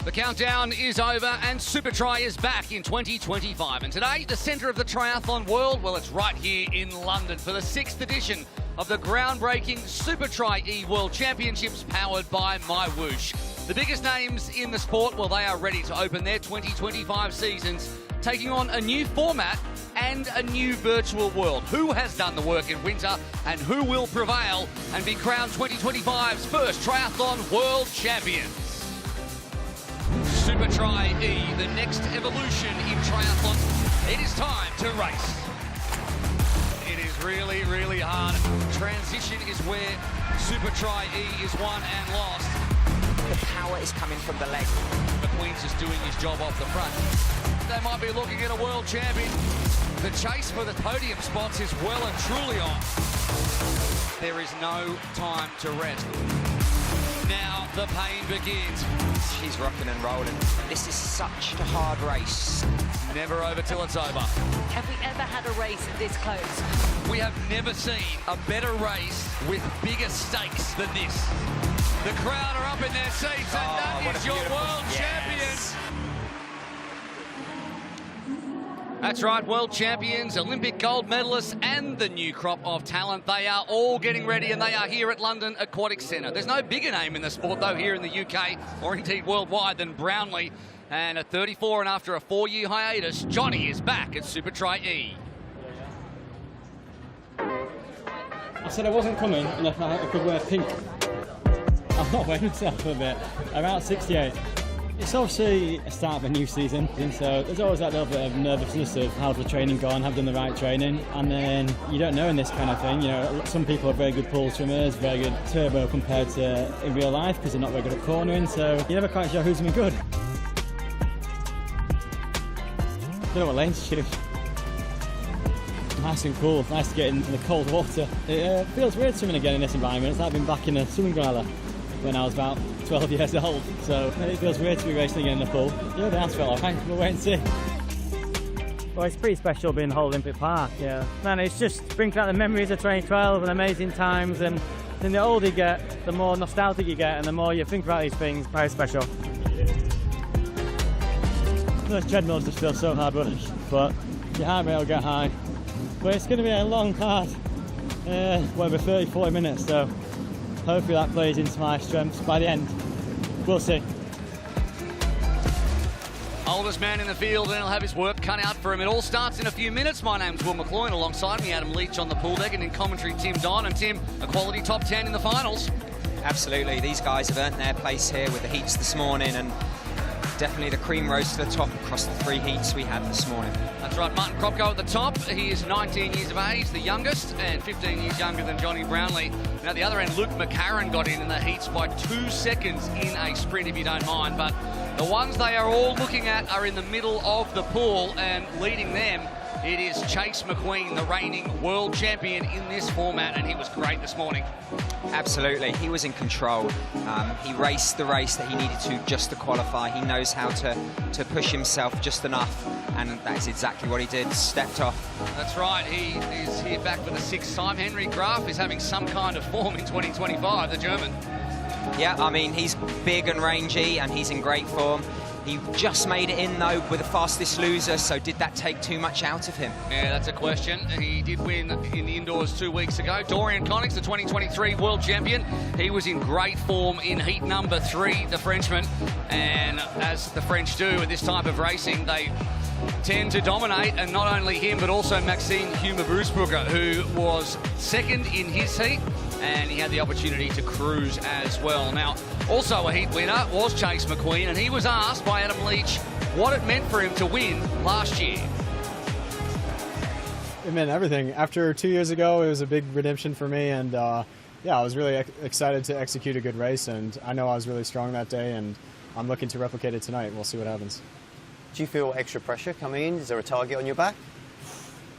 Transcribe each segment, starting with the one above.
The countdown is over and Supertri is back in 2025. And today, the centre of the triathlon world, well, it's right here in London for the 6th edition of the groundbreaking Supertri E World Championships powered by MyWhoosh. The biggest names in the sport, well, they are ready to open their 2025 seasons, taking on a new format and a new virtual world. Who has done the work in winter and who will prevail and be crowned 2025's first triathlon world champion? Supertri E, the next evolution in triathlon. It is time to race. It is really, really hard. Transition is where Supertri E is won and lost. The power is coming from the leg. McQueen's just doing his job off the front. They might be looking at a world champion. The chase for the podium spots is well and truly on. There is no time to rest. Now the pain begins. She's rocking and rolling. This is such a hard race. Never over till it's over. Have we ever had a race this close? We have never seen a better race with bigger stakes than this. The crowd are up in their seats, and that is your world champions. That's right, world champions, Olympic gold medalists, and the new crop of talent. They are all getting ready, and they are here at London Aquatic Centre. There's no bigger name in the sport, though, here in the UK, or indeed worldwide, than Brownlee. And at 34 and after a 4-year hiatus, Johnny is back at Supertri E. I said I wasn't coming unless I could wear pink. I'm not wearing myself a bit. About 68. It's obviously a start of a new season, and so there's always that little bit of nervousness of how's the training gone, have done the right training, and then you don't know in this kind of thing. You know, some people are very good pool swimmers, very good turbo compared to in real life because they're not very good at cornering, so you're never quite sure who's going to be good. Don't know what lanes to choose. Nice and cool, nice to get in the cold water. It feels weird swimming again in this environment. It's like being back in a swimming gala when I was about 12 years old, so it feels weird to be racing again in the pool. Yeah, the house felt alright, we'll wait and see. Well, it's pretty special being the whole Olympic Park, yeah. Man, it's just brings back the memories of 2012 and amazing times, and then the older you get, the more nostalgic you get, and the more you think about these things, very special. Those treadmills just feel so hard running, but your heart rate will get high. But it's going to be a long, hard, whatever, 30, 40 minutes, so hopefully that plays into my strengths by the end. We'll see. Oldest man in the field, and he'll have his work cut out for him. It all starts in a few minutes. My name's Will McLoyne. Alongside me, Adam Leach on the pool deck, and in commentary, Tim Don. And Tim, a quality top 10 in the finals. Absolutely. These guys have earned their place here with the heats this morning, and definitely the cream rose to the top across the 3 heats we had this morning. That's right, Martin Kropko at the top. He is 19 years of age, the youngest, and 15 years younger than Johnny Brownlee. Now, at the other end, Luke McCarron got in the heats by 2 seconds in a sprint, if you don't mind. But the ones they are all looking at are in the middle of the pool, and leading them, it is Chase McQueen, the reigning world champion in this format, and he was great this morning. Absolutely, he was in control. He raced the race that he needed to just to qualify. He knows how to push himself just enough, and that is exactly what he did, stepped off. That's right, he is here back for the 6th time. Henry Graf is having some kind of form in 2025, the German. Yeah, I mean, he's big and rangy, and he's in great form. He just made it in, though, with the fastest loser, so did that take too much out of him? Yeah, that's a question. He did win in the indoors 2 weeks ago. Dorian Connix, the 2023 world champion, he was in great form in heat number 3, the Frenchman. And as the French do at this type of racing, they tend to dominate, and not only him, but also Maxime Humer-Brusbrugger, who was second in his heat, and he had the opportunity to cruise as well. Now, also a heat winner was Chase McQueen, and he was asked by Adam Leach what it meant for him to win last year. It meant everything. After 2 years ago, it was a big redemption for me, and yeah, I was really excited to execute a good race, and I know I was really strong that day, and I'm looking to replicate it tonight. We'll see what happens. Do you feel extra pressure coming in? Is there a target on your back?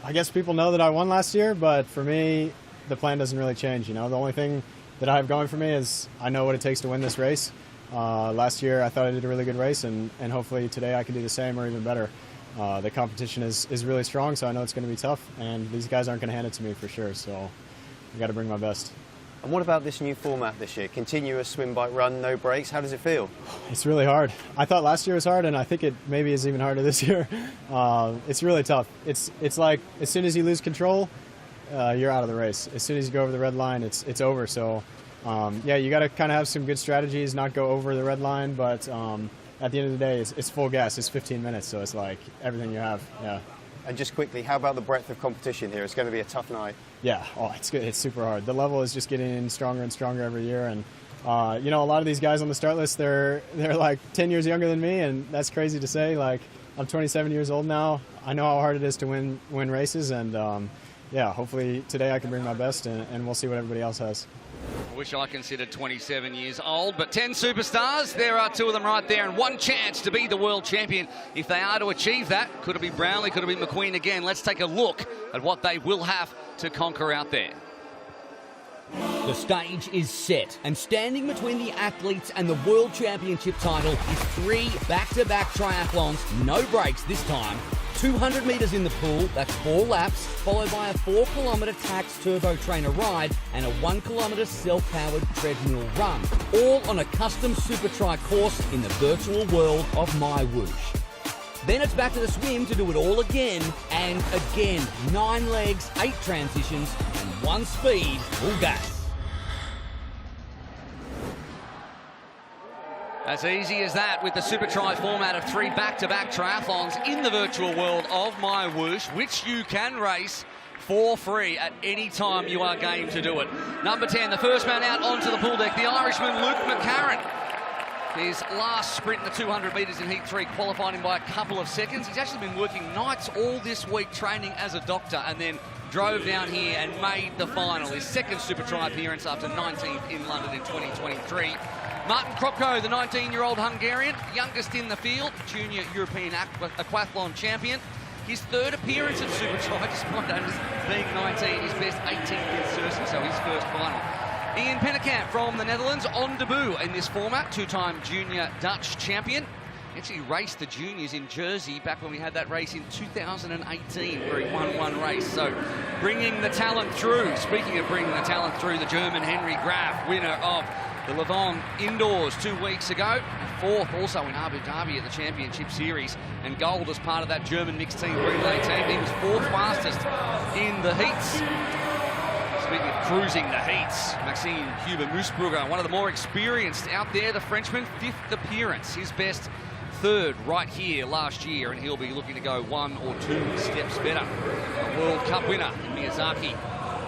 I guess people know that I won last year, but for me, the plan doesn't really change. You know, the only thing that I have going for me is I know what it takes to win this race. Last year, I thought I did a really good race, and hopefully today I can do the same or even better. The competition is really strong, so I know it's going to be tough, and these guys aren't going to hand it to me for sure, so I got to bring my best. And what about this new format this year? Continuous swim, bike, run, no breaks. How does it feel? It's really hard. I thought last year was hard, and I think it maybe is even harder this year. It's really tough. It's like as soon as you lose control, you're out of the race. As soon as you go over the red line, it's over. So, yeah, you got to kind of have some good strategies, not go over the red line, but at the end of the day, it's full gas. It's 15 minutes, so it's like everything you have. Yeah. And just quickly, how about the breadth of competition here? It's going to be a tough night. Yeah, it's good. It's super hard. The level is just getting stronger and stronger every year, and you know, a lot of these guys on the start list, they're like 10 years younger than me, and that's crazy to say. Like, I'm 27 years old now. I know how hard it is to win races, and yeah, hopefully today I can bring my best, and we'll see what everybody else has. I wish I considered 27 years old, but 10 superstars, there are 2 of them right there, and one chance to be the world champion. If they are to achieve that, could it be Brownlee, could it be McQueen again? Let's take a look at what they will have to conquer out there. The stage is set, and standing between the athletes and the World Championship title is 3 back-to-back triathlons, no breaks this time. 200 metres in the pool, that's 4 laps, followed by a 4-kilometre tax turbo trainer ride and a 1-kilometre self-powered treadmill run, all on a custom Supertri course in the virtual world of MyWhoosh. Then it's back to the swim to do it all again and again. 9 legs, 8 transitions, and 1 speed, full gas. As easy as that with the Supertri format of 3 back-to-back triathlons in the virtual world of MyWhoosh, which you can race for free at any time you are game to do it. Number 10, the first man out onto the pool deck, the Irishman Luke McCarran. His last sprint in the 200 metres in Heat 3 qualified him by a couple of seconds. He's actually been working nights all this week training as a doctor, and then drove down here and made the final. His second Supertri appearance after 19th in London in 2023. Martin Kropko, the 19-year-old Hungarian, youngest in the field, junior European aquathlon champion. His 3rd appearance at Supertri, despite only being 19, his best 18th in Sursen, so his first final. Ian Pennekamp from the Netherlands, on debut in this format, 2-time junior Dutch champion. Actually raced the juniors in Jersey back when we had that race in 2018, where he won 1 race. So bringing the talent through. Speaking of bringing the talent through, the German Henry Graf, winner of the Levon Indoors 2 weeks ago. 4th also in Abu Dhabi at the Championship Series, and gold as part of that German mixed team relay team. He was 4th fastest in the heats. Speaking of cruising the heats, Maxime Huber-Moosbrugger, one of the more experienced out there, the Frenchman, 5th appearance. His best 3rd right here last year, and he'll be looking to go 1 or 2 steps better. A World Cup winner in Miyazaki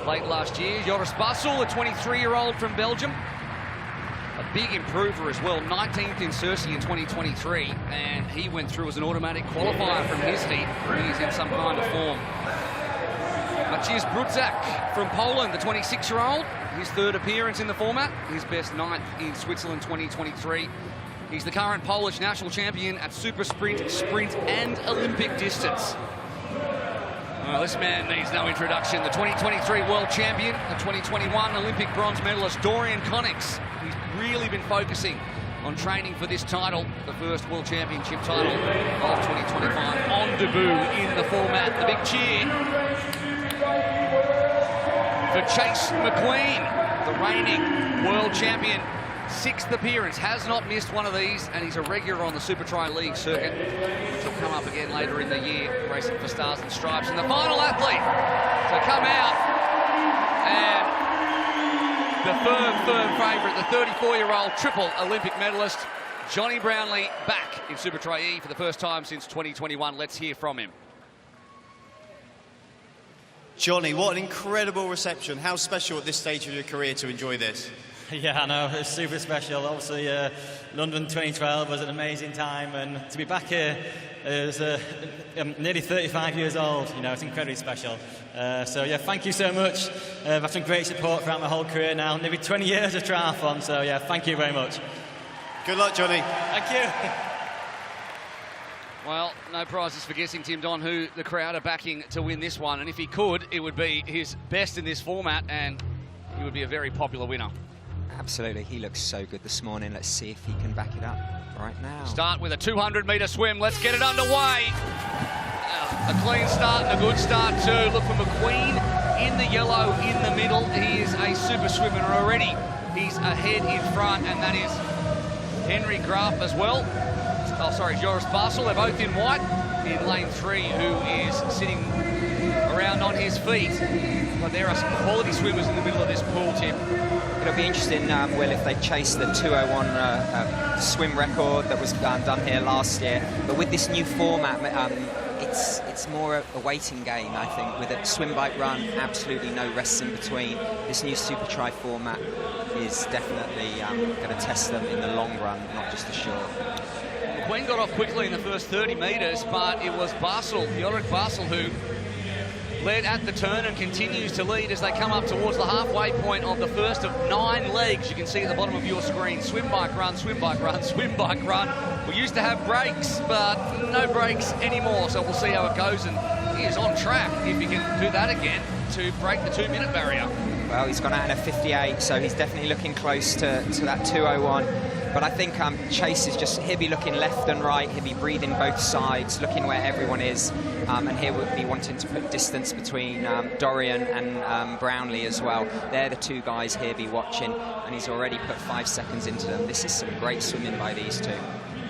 late last year. Joris Basel, a 23-year-old from Belgium. A big improver as well, 19th in Sursi in 2023, and he went through as an automatic qualifier from his heat. He's in some kind of form. Maciej Brudzak from Poland, the 26-year-old. His 3rd appearance in the format. His best 9th in Switzerland 2023. He's the current Polish national champion at super sprint, sprint, and Olympic distance. Well, this man needs no introduction. The 2023 world champion, the 2021 Olympic bronze medalist, Dorian Connix. He's really been focusing on training for this title, the first world championship title of 2025. On debut in the format, the big cheer for Chase McQueen, the reigning world champion. 6th appearance, has not missed one of these, and he's a regular on the Supertri League circuit, which will come up again later in the year, racing for Stars and Stripes. And the final athlete to come out, and the firm favourite, the 34-year-old triple Olympic medalist, Johnny Brownlee, back in Supertri E for the first time since 2021. Let's hear from him. Johnny, what an incredible reception. How special at this stage of your career to enjoy this? Yeah, I know, it's super special. Obviously, London 2012 was an amazing time, and to be back here as I'm nearly 35 years old, you know, it's incredibly special. So yeah, thank you so much. I've had some great support throughout my whole career now, nearly 20 years of triathlon, so yeah, thank you very much. Good luck, Johnny. Thank you. Well, no prizes for guessing, Tim Don, who the crowd are backing to win this one, and if he could, it would be his best in this format, and he would be a very popular winner. Absolutely, he looks so good this morning. Let's see if he can back it up right now. Start with a 200-metre swim. Let's get it underway. A clean start and a good start too. Look for McQueen in the yellow in the middle. He is a super swimmer already. He's ahead in front, and that is Henry Graf as well. Oh, sorry, Joris Basel. They're both in white in lane 3, who is sitting around on his feet. But there are some quality swimmers in the middle of this pool, Tim. It'll be interesting, Will, if they chase the 2:01 swim record that was done here last year. But with this new format, it's more a waiting game, I think. With a swim, bike, run, absolutely no rests in between. This new Supertri format is definitely going to test them in the long run, not just the short. McQueen got off quickly in the first 30 metres, but it was Basel, Jorik Basel, who led at the turn and continues to lead as they come up towards the halfway point of the first of 9 legs. You can see at the bottom of your screen, swim, bike, run, swim, bike, run, swim, bike, run. We used to have breaks, but no breaks anymore, so we'll see how it goes, and he is on track, if he can do that again, to break the 2-minute barrier. Well, he's gone out in a 58, so he's definitely looking close to that 2:01. But I think Chase is just, he'll be looking left and right, he'll be breathing both sides, looking where everyone is, and he will be wanting to put distance between Dorian and Brownlee as well. They're the 2 guys he'll be watching, and he's already put 5 seconds into them. This is some great swimming by these 2.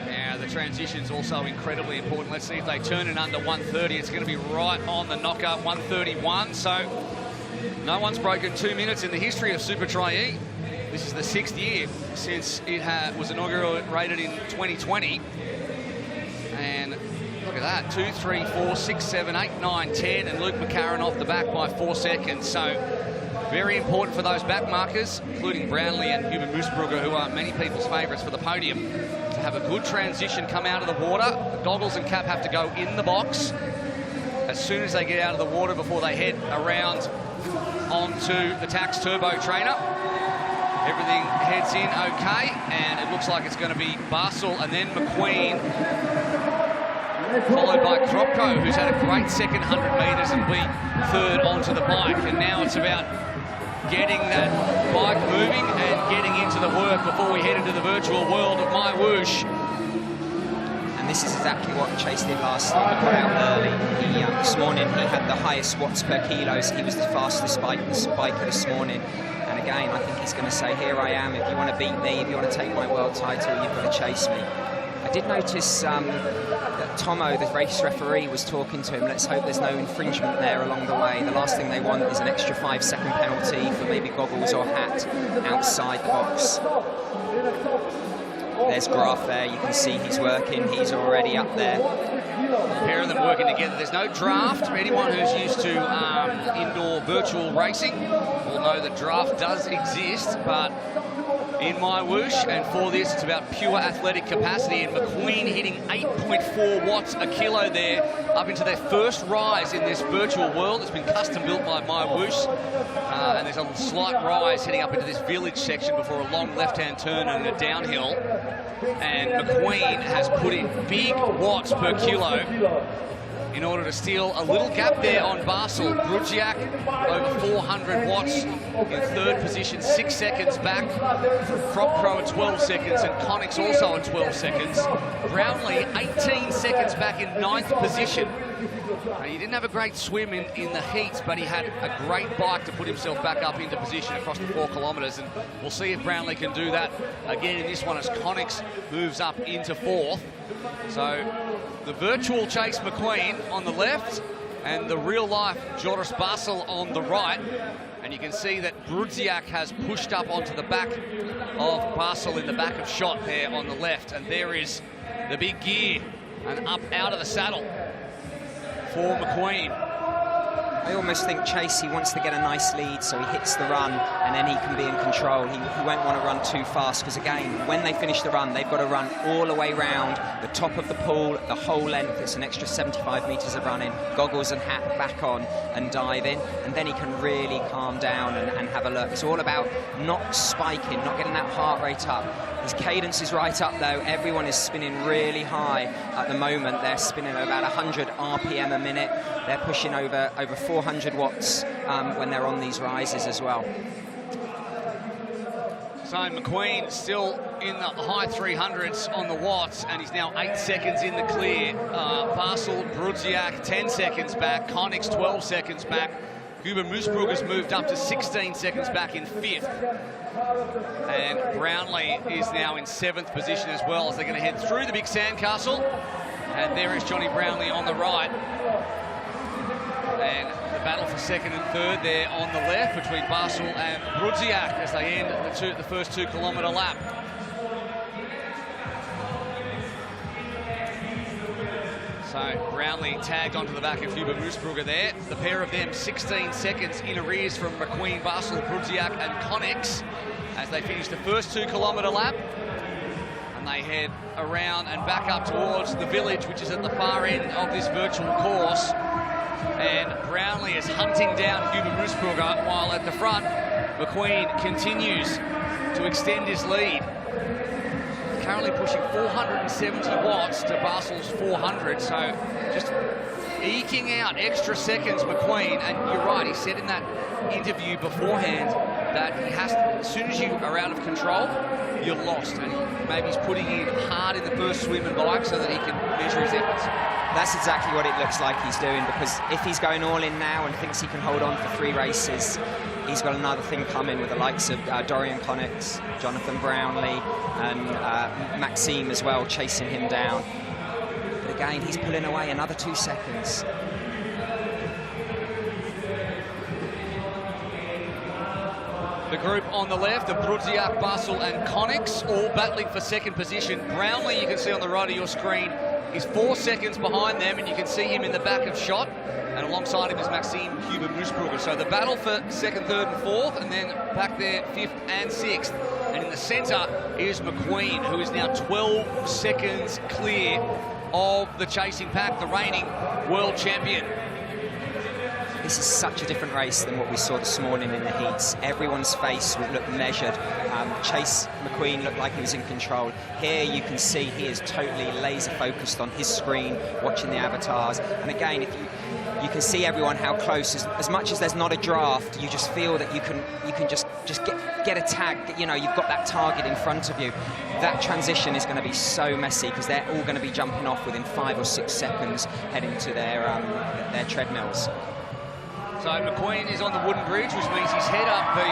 Yeah, the transition's also incredibly important. Let's see if they turn in under 1:30. It's going to be right on the knocker, 1:31. So no one's broken 2 minutes in the history of Supertri. This is the 6th year since it was inaugurated in 2020. And look at that, 2, 3, 4, 6, 7, 8, 9, 10, and Luke McCarron off the back by 4 seconds. So very important for those back markers, including Brownlee and Hubert Moosbrugger, who are many people's favourites for the podium, to have a good transition come out of the water. The goggles and cap have to go in the box as soon as they get out of the water before they head around onto the Tax Turbo Trainer. Everything heads in okay, and it looks like it's going to be Basel and then McQueen, followed by Kropko, who's had a great second 100 metres and be 3rd onto the bike. And now it's about getting that bike moving and getting into the work before we head into the virtual world of MyWhoosh. And this is exactly what Chase did last year. He got out early. This morning he had the highest watts per kilos. He was the fastest biker this morning. And again, I think he's going to say, here I am. If you want to beat me, if you want to take my world title, you've got to chase me. I did notice that Tomo, the race referee, was talking to him. Let's hope there's no infringement there along the way. The last thing they want is an extra 5-second penalty for maybe goggles or hat outside the box. There's Graf there. You can see he's working. He's already up there. A pair of them working together. There's no draft. Anyone who's used to indoor virtual racing will know that draft does exist, but in MyWhoosh, and for this it's about pure athletic capacity, and McQueen hitting 8.4 watts a kilo there, up into their first rise in this virtual world. It's been custom built by MyWhoosh, and there's a slight rise heading up into this village section before a long left-hand turn and a downhill. And McQueen has put in big watts per kilo in order to steal a little gap there on Basel. Grudziak over 400 watts in 3rd position, 6 seconds back. Kropko at 12 seconds and Connick's also at 12 seconds. Brownlee 18 seconds back in 9th position. He didn't have a great swim in the heats, but he had a great bike to put himself back up into position across the 4 kilometres, and we'll see if Brownlee can do that again in this one as Connick's moves up into 4th. So the virtual Chase McQueen on the left and the real-life Joris Basel on the right. And you can see that Grudziak has pushed up onto the back of Basel in the back of shot there on the left. And there is the big gear and up out of the saddle for McQueen. I almost think Chase, he wants to get a nice lead, so he hits the run and then he can be in control. He won't want to run too fast, because again, when they finish the run, they've got to run all the way round the top of the pool, the whole length. It's an extra 75 metres of running, goggles and hat back on and dive in, and then he can really calm down and have a look. It's all about not spiking, not getting that heart rate up. His cadence is right up though. Everyone is spinning really high at the moment. They're spinning at about 100 RPM a minute. They're pushing over 400 watts when they're on these rises as well. So McQueen still in the high 300s on the watts, and he's now 8 seconds in the clear. Basel, Grudziak 10 seconds back, Connick's 12 seconds back. Huber Moosbrugger's moved up to 16 seconds back in 5th. And Brownlee is now in 7th position as well, as they're going to head through the big sandcastle. And there is Johnny Brownlee on the right. And the battle for 2nd and 3rd there on the left between Basel and Brudziak as they end the first 2 kilometre lap. So Brownlee tagged onto the back of Huber Moosbrugger there. The pair of them 16 seconds in arrears from McQueen, Basel, Brudziak and Connex as they finish the first 2 kilometre lap. And they head around and back up towards the village, which is at the far end of this virtual course. And Brownlee is hunting down Huber Moosbrugger, while at the front, McQueen continues to extend his lead. Currently pushing 470 watts to Basel's 400, so just eking out extra seconds, McQueen. And you're right, he said in that interview beforehand that he has to, as soon as you are out of control, you're lost. And maybe he's putting in hard in the first swim and bike so that he can measure his efforts. That's exactly what it looks like he's doing, because if he's going all in now and thinks he can hold on for 3 races, he's got another thing coming with the likes of Dorian Connex, Jonathan Brownlee, and Maxime as well, chasing him down. But again, he's pulling away another 2 seconds. The group on the left of Brudziak, Basel and Connex, all battling for 2nd position. Brownlee, you can see on the right of your screen, is 4 seconds behind them, and you can see him in the back of shot. And alongside him is Maxime Huber Moosbrugger. So the battle for 2nd, 3rd and 4th, and then back there 5th and 6th. And in the centre is McQueen, who is now 12 seconds clear of the chasing pack, the reigning world champion. This is such a different race than what we saw this morning in the heats. Everyone's face would look measured. Chase McQueen looked like he was in control. Here you can see he is totally laser focused on his screen, watching the avatars. And again, if you can see everyone how close. As much as there's not a draft, you just feel that you can just get a tag. You know, you've got that target in front of you. That transition is going to be so messy because they're all going to be jumping off within 5 or 6 seconds heading to their treadmills. So McQueen is on the wooden bridge, which means he's head up the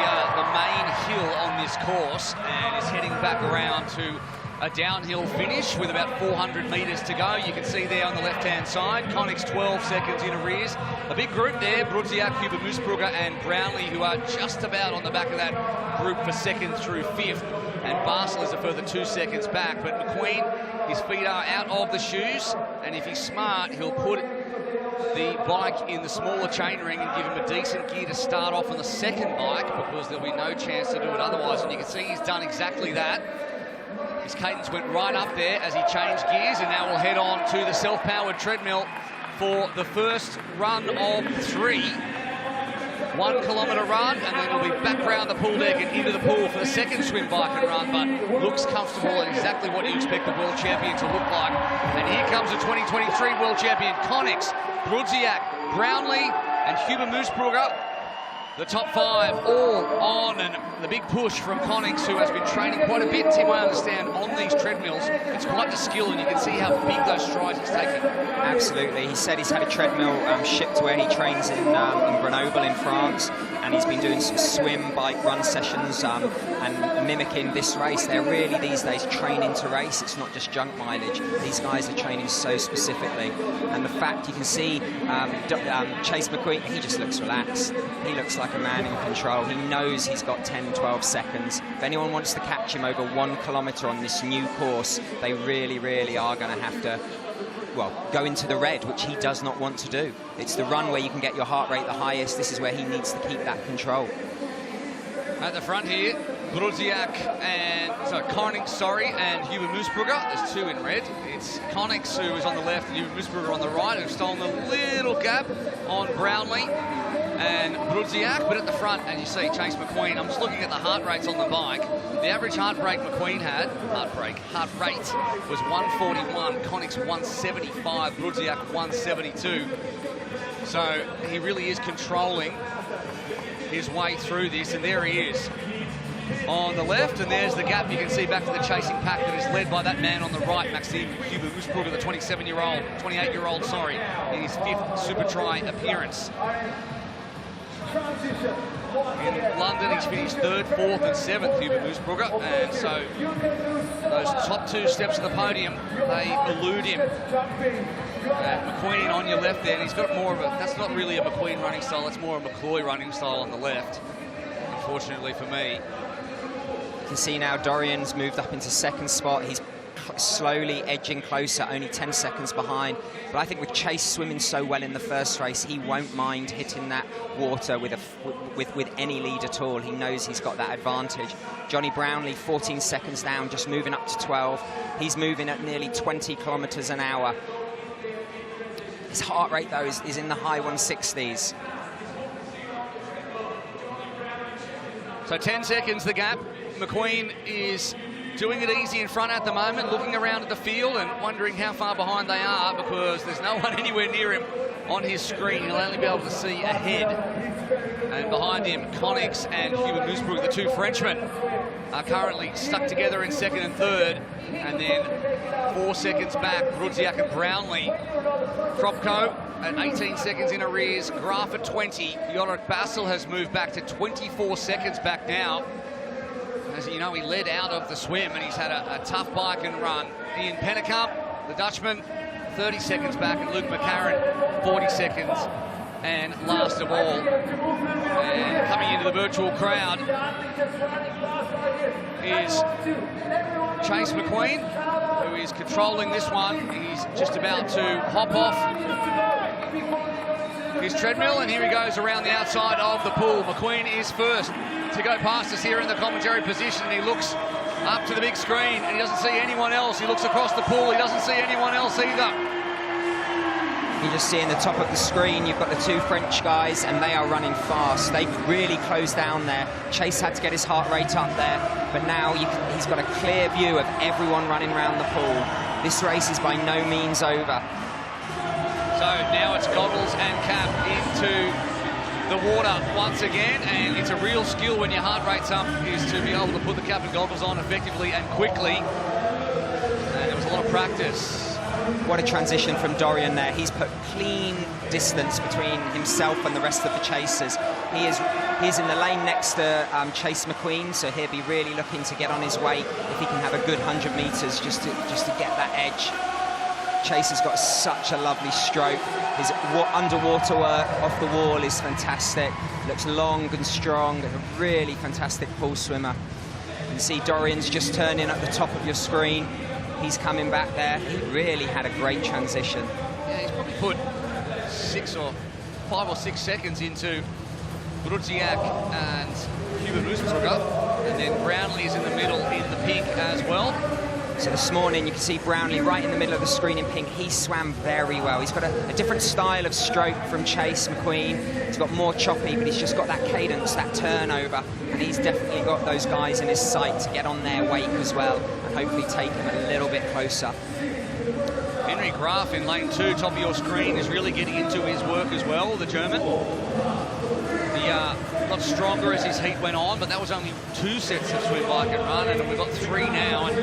main hill on this course and is heading back around to a downhill finish with about 400 metres to go. You can see there on the left-hand side, Connex 12 seconds in arrears. A big group there, Brudziak, Huber Moosbrugger and Brownlee, who are just about on the back of that group for 2nd through 5th. And Basel is a further 2 seconds back. But McQueen, his feet are out of the shoes, and if he's smart, he'll put the bike in the smaller chainring and give him a decent gear to start off on the 2nd bike, because there'll be no chance to do it otherwise. And you can see he's done exactly that. His cadence went right up there as he changed gears, and now we'll head on to the self-powered treadmill for the first run of 3. 1 kilometre run, and then we'll be back round the pool deck and into the pool for the 2nd swim, bike and run, but looks comfortable and exactly what you expect the world champion to look like. And here comes the 2023 world champion, Connex, Brudziak, Brownlee and Huber Moosbrugger. The top 5 all on, and the big push from Connex, who has been training quite a bit, Tim, I understand, on these treadmills. It's quite the skill, and you can see how big those strides he's taking. Absolutely. He said he's had a treadmill shipped to where he trains in Grenoble in France, and he's been doing some swim, bike, run sessions and mimicking this race. They're really, these days, training to race. It's not just junk mileage. These guys are training so specifically. And the fact you can see Chase McQueen, he just looks relaxed. He looks like a man in control. He knows he's got 10, 12 seconds. If anyone wants to catch him over 1 kilometre on this new course, they really, really are going to have to, well, go into the red, which he does not want to do. It's the run where you can get your heart rate the highest. This is where he needs to keep that control. At the front here, Brudziak and Connex, and Huber Moosbrugger. There's 2 in red. It's Connex who is on the left and Huber Moosbrugger on the right, who've stolen a little gap on Brownlee and Brudziak. But at the front, and you see Chase McQueen, I'm just looking at the heart rates on the bike. The average heart rate McQueen had, heart rate was 141, Connex 175, Brudziak 172. So he really is controlling his way through this, and there he is on the left, and there's the gap you can see back to the chasing pack that is led by that man on the right, Maxime Huber Moosbrugger, the 28-year-old, in his 5th Supertri appearance. In London, he's finished 3rd, 4th and 7th, Hubert Moosbrugger, and so those top 2 steps of the podium, they elude him. McQueen on your left there, and he's got more of a, that's not really a McQueen running style, that's more a McCloy running style on the left, unfortunately for me. You can see now Dorian's moved up into 2nd spot. He's slowly edging closer, only 10 seconds behind. But I think with Chase swimming so well in the first race, he won't mind hitting that water with any lead at all. He knows he's got that advantage. Johnny Brownlee, 14 seconds down, just moving up to 12. He's moving at nearly 20 kilometers an hour. His heart rate, though, is in the high 160s. So 10 seconds the gap. McQueen is doing it easy in front at the moment, looking around at the field and wondering how far behind they are because there's no one anywhere near him on his screen. He'll only be able to see ahead. And behind him, Connix and Hubert Moosbrugger, the 2 Frenchmen, are currently stuck together in 2nd and 3rd. And then 4 seconds back, Grudziak and Brownlee. Kropko at 18 seconds in arrears, Graf at 20. Jorik Bassel has moved back to 24 seconds back now. As you know, he led out of the swim and he's had a tough bike and run. Ian Pennekamp, the Dutchman, 30 seconds back, and Luke McCarron, 40 seconds. And last of all, and coming into the virtual crowd, is Chase McQueen, who is controlling this one. He's just about to hop off his treadmill, and here he goes around the outside of the pool. McQueen is first to go past us here in the commentary position, and he looks up to the big screen and he doesn't see anyone else. He looks across the pool, he doesn't see anyone else either. You just see in the top of the screen, you've got the 2 French guys, and they are running fast. They've really closed down there. Chase had to get his heart rate up there, but now he's got a clear view of everyone running around the pool. This race is by no means over. So now it's goggles and cap into the water once again, and it's a real skill when your heart rate's up is to be able to put the cap and goggles on effectively and quickly. And there was a lot of practice. What a transition from Dorian there. He's put clean distance between himself and the rest of the chasers. He's in the lane next to Chase McQueen, so he'll be really looking to get on his weight if he can have a good 100 meters just to get that edge. Chase has got such a lovely stroke. His underwater work off the wall is fantastic. Looks long and strong, a really fantastic pool swimmer. You can see Dorian's just turning at the top of your screen. He's coming back there. He really had a great transition. Yeah, he's probably put 5 or 6 seconds into Grudziak and Hubert Moosbrugger, and then Brownlee is in the middle in the pink as well. So this morning you can see Brownlee right in the middle of the screen in pink. He swam very well. He's got a different style of stroke from Chase McQueen. He's got more choppy, but he's just got that cadence, that turnover, and he's definitely got those guys in his sight to get on their wake as well and hopefully take them a little bit closer. Henry Graf in lane 2, top of your screen, is really getting into his work as well, the German. He got stronger as his heat went on, but that was only 2 sets of swim, bike and run, and we've got 3 now. And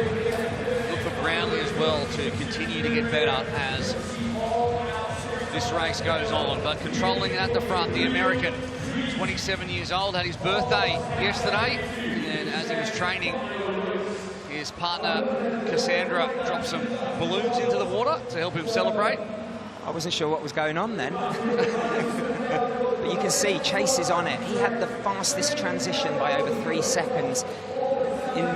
look for Brownlee as well to continue to get better as this race goes on. But controlling it at the front, the American, 27 years old, had his birthday yesterday, and as he was training, his partner Cassandra dropped some balloons into the water to help him celebrate. I wasn't sure what was going on then. But you can see Chase is on it. He had the fastest transition by over 3 seconds. In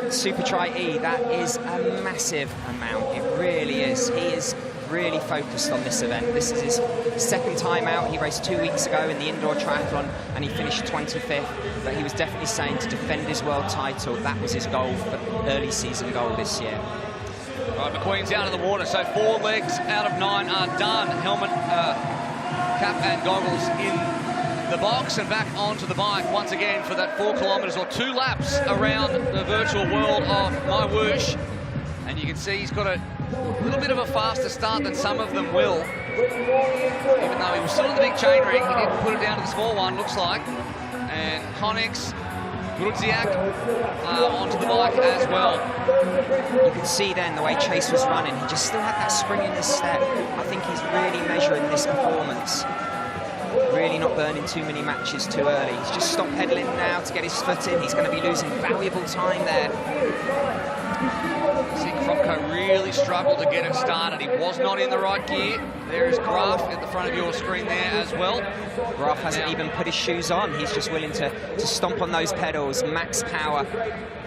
Supertri E, that is a massive amount. It really is. He is really focused on this event. This is his 2nd time out. He raced 2 weeks ago in the indoor triathlon and he finished 25th. But he was definitely saying to defend his world title. That was his goal, for early season goal this year. Right, McQueen's out of the water, so 4 legs out of 9 are done. Helmet, cap and goggles in the box and back onto the bike once again for that 4 kilometres or 2 laps around the virtual world of MyWhoosh. And you can see he's got a little bit of a faster start than some of them will. Even though he was still in the big chain ring, he didn't put it down to the small one, looks like. And Connix, Grudziak onto the bike as well. You can see then the way Chase was running, he just still had that spring in his step. I think he's really measuring this performance. really not burning too many matches too early. He's just stopped pedaling now to get his foot in. He's going to be losing valuable time there. See, Kropko really struggled to get it started. He was not in the right gear. There is Graf at the front of your screen there as well. Graf hasn't even put his shoes on. He's just willing to stomp on those pedals, max power.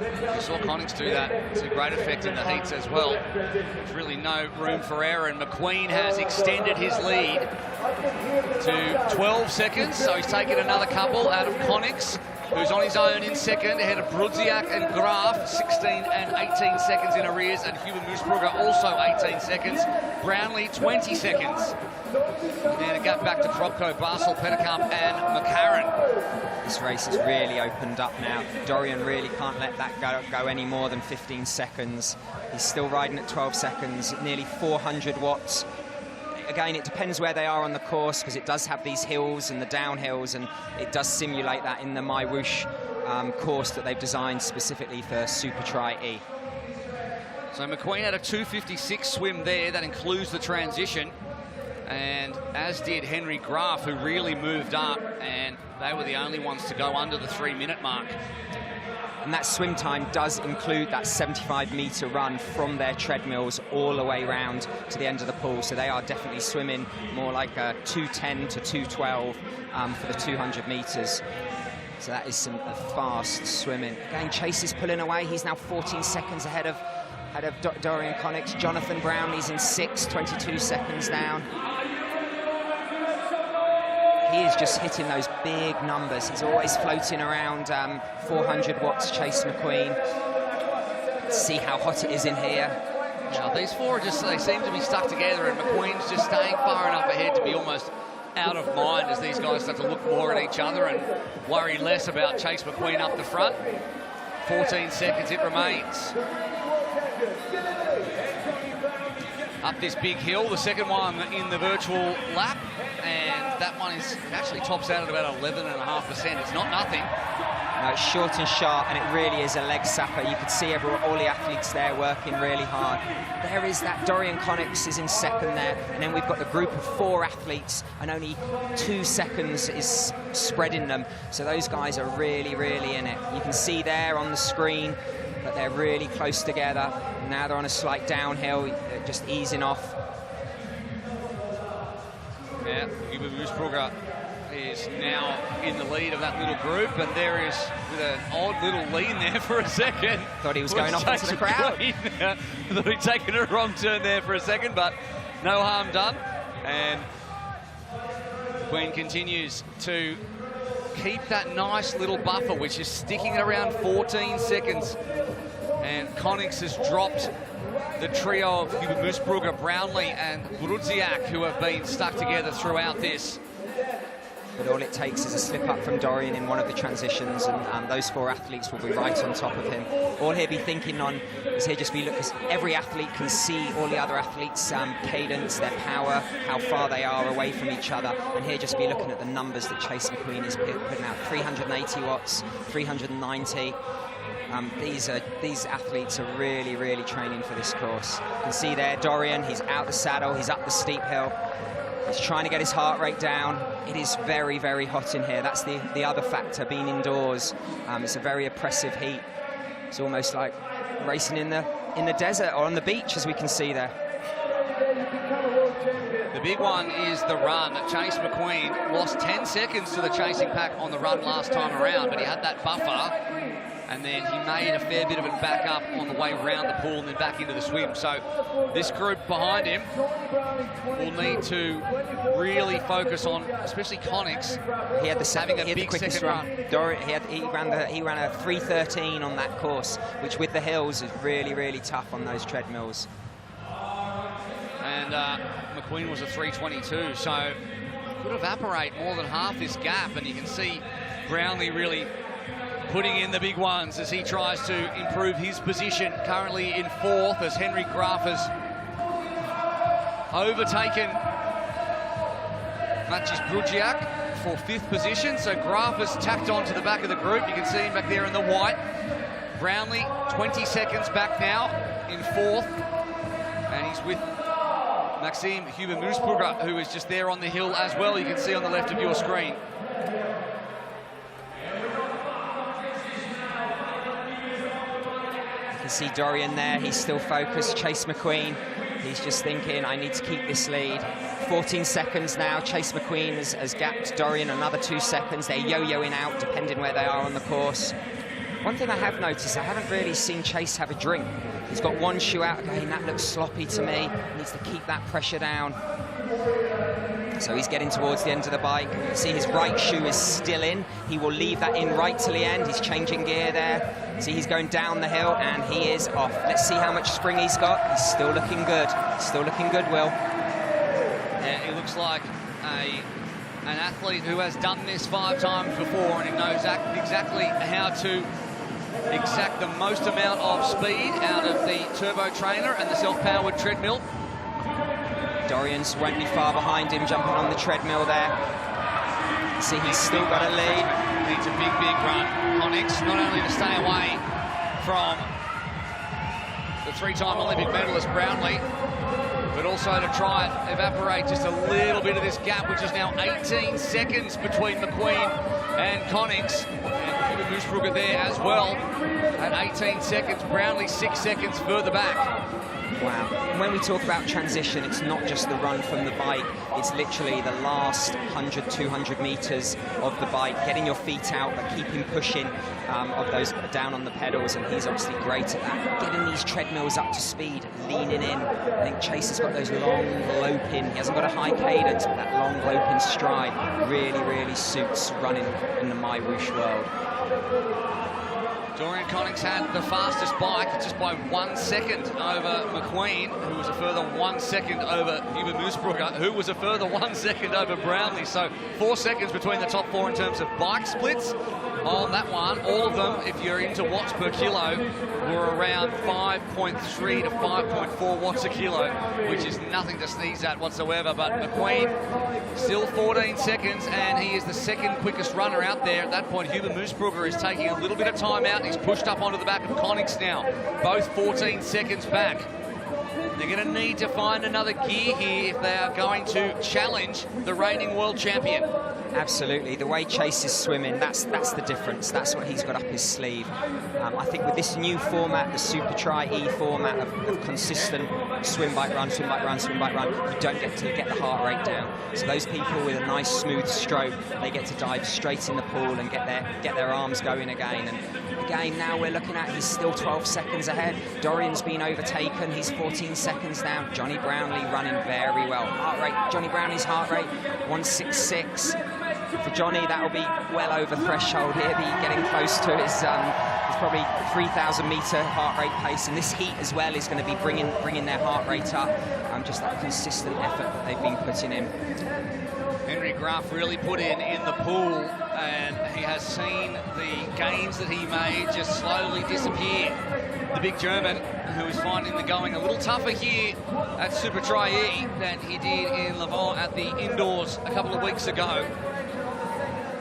You saw Connings do that to great effect in the heats as well. There's really no room for error, and McQueen has extended his lead to 12 seconds, so he's taken another couple out of Connings, who's on his own in second, ahead of Brudziak and Graf, 16 and 18 seconds in arrears, and Huber Moosbrugger also 18 seconds. Brownlee, 20 seconds. And a gap back to Kropko, Basel, Petterkamp and McCarron. This race has really opened up now. Dorian really can't let that go any more than 15 seconds. He's still riding at 12 seconds, nearly 400 watts. Again, it depends where they are on the course, because it does have these hills and the downhills, and it does simulate that in the MyWhoosh course that they've designed specifically for Supertri E. So McQueen had a 2:56 swim there. That includes the transition. And as did Henry Graf, who really moved up, and they were the only ones to go under the 3-minute mark. And that swim time does include that 75-metre run from their treadmills all the way round to the end of the pool. So they are definitely swimming more like a 2:10 to 2:12 for the 200 metres. So that is some fast swimming. Again, Chase is pulling away. He's now 14 seconds ahead of Dorian Connings. Jonathan Brownlee's in 6th, 22 seconds down. He is just hitting those big numbers. He's always floating around 400 watts, Chase McQueen. Let's see how hot it is in here. Now, these four are just, they seem to be stuck together, and McQueen's just staying far enough ahead to be almost out of mind as these guys start to look more at each other and worry less about Chase McQueen up the front. 14 seconds it remains. Up this big hill, the second one in the virtual lap, and that one is actually tops out at about 11.5%. It's not nothing. No, it's short and sharp, and it really is a leg sapper. You could see all the athletes there working really hard. There is that Dorian Connings is in second there, and then we've got the group of 4 athletes, and only 2 seconds is spreading them. So those guys are really, really in it. You can see there on the screen that they're really close together. Now they're on a slight downhill, they're just easing off. Yeah, Huber Moosbrugger is now in the lead of that little group, and there is, with an odd little lean there for a second. Thought he was going off into the crowd. Thought he'd taken a wrong turn there for a second, but no harm done. And Queen continues to keep that nice little buffer, which is sticking at around 14 seconds. And Connings has dropped the trio of Huber Moosbrugger, Brownlee and Brudziak, who have been stuck together throughout this. But all it takes is a slip up from Dorian in one of the transitions, and those 4 athletes will be right on top of him. All he'll be thinking on is he'll just be looking, because every athlete can see all the other athletes' cadence, their power, how far they are away from each other, and he'll just be looking at the numbers that Chase McQueen is putting out. 380 watts, 390. These athletes are really, really training for this course. You can see there, Dorian, he's out the saddle, he's up the steep hill. He's trying to get his heart rate down. It is very, very hot in here. That's the other factor, being indoors. It's a very oppressive heat. It's almost like racing in the desert or on the beach, as we can see there. The big one is the run. Chase McQueen lost 10 seconds to the chasing pack on the run last time around, but he had that buffer, and then he made a fair bit of it back up on the way around the pool and then back into the swim. So this group behind him will need to really focus on, especially Connings. He had having a big quickest run. He ran a 3:13 on that course, which with the hills is really, really tough on those treadmills. And McQueen was a 3:22, so could evaporate more than half this gap, and you can see Brownlee really putting in the big ones as he tries to improve his position. Currently in 4th, as Henry Graf has overtaken Maciej Brudziak for 5th position. So Graf has tacked on to the back of the group. You can see him back there in the white. Brownlee 20 seconds back now in 4th, and he's with Maxime Huber-Moosbrugger, who is just there on the hill as well. You can see on the left of your screen. You can see Dorian there. He's still focused. Chase McQueen, he's just thinking, I need to keep this lead. 14 seconds now. Chase McQueen has gapped Dorian another 2 seconds. They're yo-yoing out, depending where they are on the course. One thing I have noticed, I haven't really seen Chase have a drink. He's got one shoe out again. That looks sloppy to me. He needs to keep that pressure down. So he's getting towards the end of the bike. See, his right shoe is still in. He will leave that in right till the end. He's changing gear there. See, he's going down the hill, and he is off. Let's see how much spring he's got. He's still looking good. Still looking good, Will. Yeah, he looks like an athlete who has done this 5 times before, and he knows exactly how to exact the most amount of speed out of the turbo trainer and the self-powered treadmill. Dorian's won't be far behind him, jumping on the treadmill there. See, he's still got a lead. Needs a big, big run. Conix, not only to stay away from the 3-time Olympic medalist Brownlee, but also to try and evaporate just a little bit of this gap, which is now 18 seconds between McQueen and Conix. And Huber-Moosbrugger there as well at 18 seconds. Brownlee 6 seconds further back. Wow. And when we talk about transition, it's not just the run from the bike, it's literally the last 100, 200 meters of the bike, getting your feet out, but keeping pushing of those down on the pedals, and he's obviously great at that. Getting these treadmills up to speed, leaning in. I think Chase has got those long loping, he hasn't got a high cadence, but that long loping stride really, really suits running in the MyWhoosh world. Dorian Conix had the fastest bike just by 1 second over McQueen, who was a further 1 second over Huber-Moosbrugger, who was a further 1 second over Brownlee. So 4 seconds between the top 4 in terms of bike splits on that one. All of them, if you're into watts per kilo, were around 5.3 to 5.4 watts a kilo, which is nothing to sneeze at whatsoever. But McQueen still 14 seconds, and he is the second quickest runner out there. At that point, Huber-Moosbrugger is taking a little bit of time out. He's pushed up onto the back of Conix now, both 14 seconds back. They're going to need to find another gear here if they are going to challenge the reigning world champion. Absolutely, the way Chase is swimming, that's the difference. That's what he's got up his sleeve. I think with this new format, the Supertri E format of consistent swim, bike, run, swim, bike, run, swim, bike, run, you don't get to get the heart rate down. So those people with a nice smooth stroke, they get to dive straight in the pool and get their arms going again. And again, now we're looking at, he's still 12 seconds ahead. Dorian's been overtaken, he's 14 seconds down. Johnny Brownlee running very well. Heart rate, Johnny Brownlee's heart rate, 166. For Johnny, that'll be well over threshold. He'll be getting close to his probably 3,000 meter heart rate pace, and this heat as well is going to be bringing their heart rate up. Just that consistent effort that they've been putting in. Henry Graf really put in the pool, and he has seen the gains that he made just slowly disappear. The big German, who is finding the going a little tougher here at Supertri E than he did in Levant at the indoors a couple of weeks ago.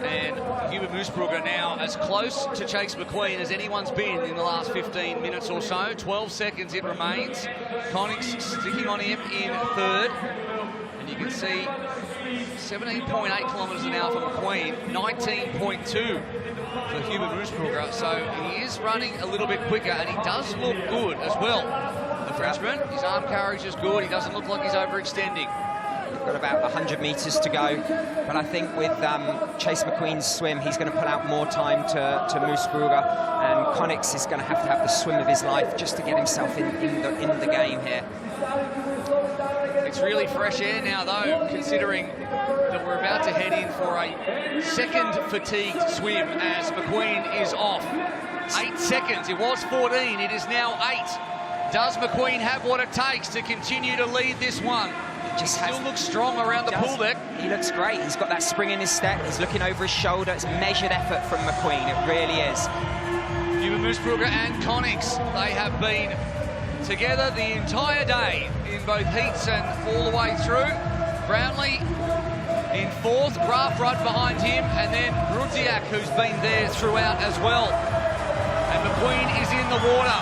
And Huber-Moosbrugger now as close to Chase McQueen as anyone's been in the last 15 minutes or so. 12 seconds it remains. Conix sticking on him in third. And you can see 17.8 kilometres an hour for McQueen, 19.2 for Huber-Moosbrugger. So he is running a little bit quicker, and he does look good as well. The Frenchman, his arm carriage is good. He doesn't look like he's overextending. We've got about 100 metres to go, but I think with Chase McQueen's swim, he's going to put out more time to Moosbrugger, and Conix is going to have the swim of his life just to get himself in the game here. It's really fresh air now, though, considering that we're about to head in for a second fatigued swim as McQueen is off. 8 seconds, it was 14, it is now 8. Does McQueen have what it takes to continue to lead this one? He still looks strong around the pool deck. He looks great. He's got that spring in his step. He's looking over his shoulder. It's measured effort from McQueen. It really is. Huber-Moosbrugger and Conix, they have been together the entire day in both heats and all the way through. Brownlee in fourth, Graf right behind him, and then Rudziak, who's been there throughout as well. And McQueen is in the water.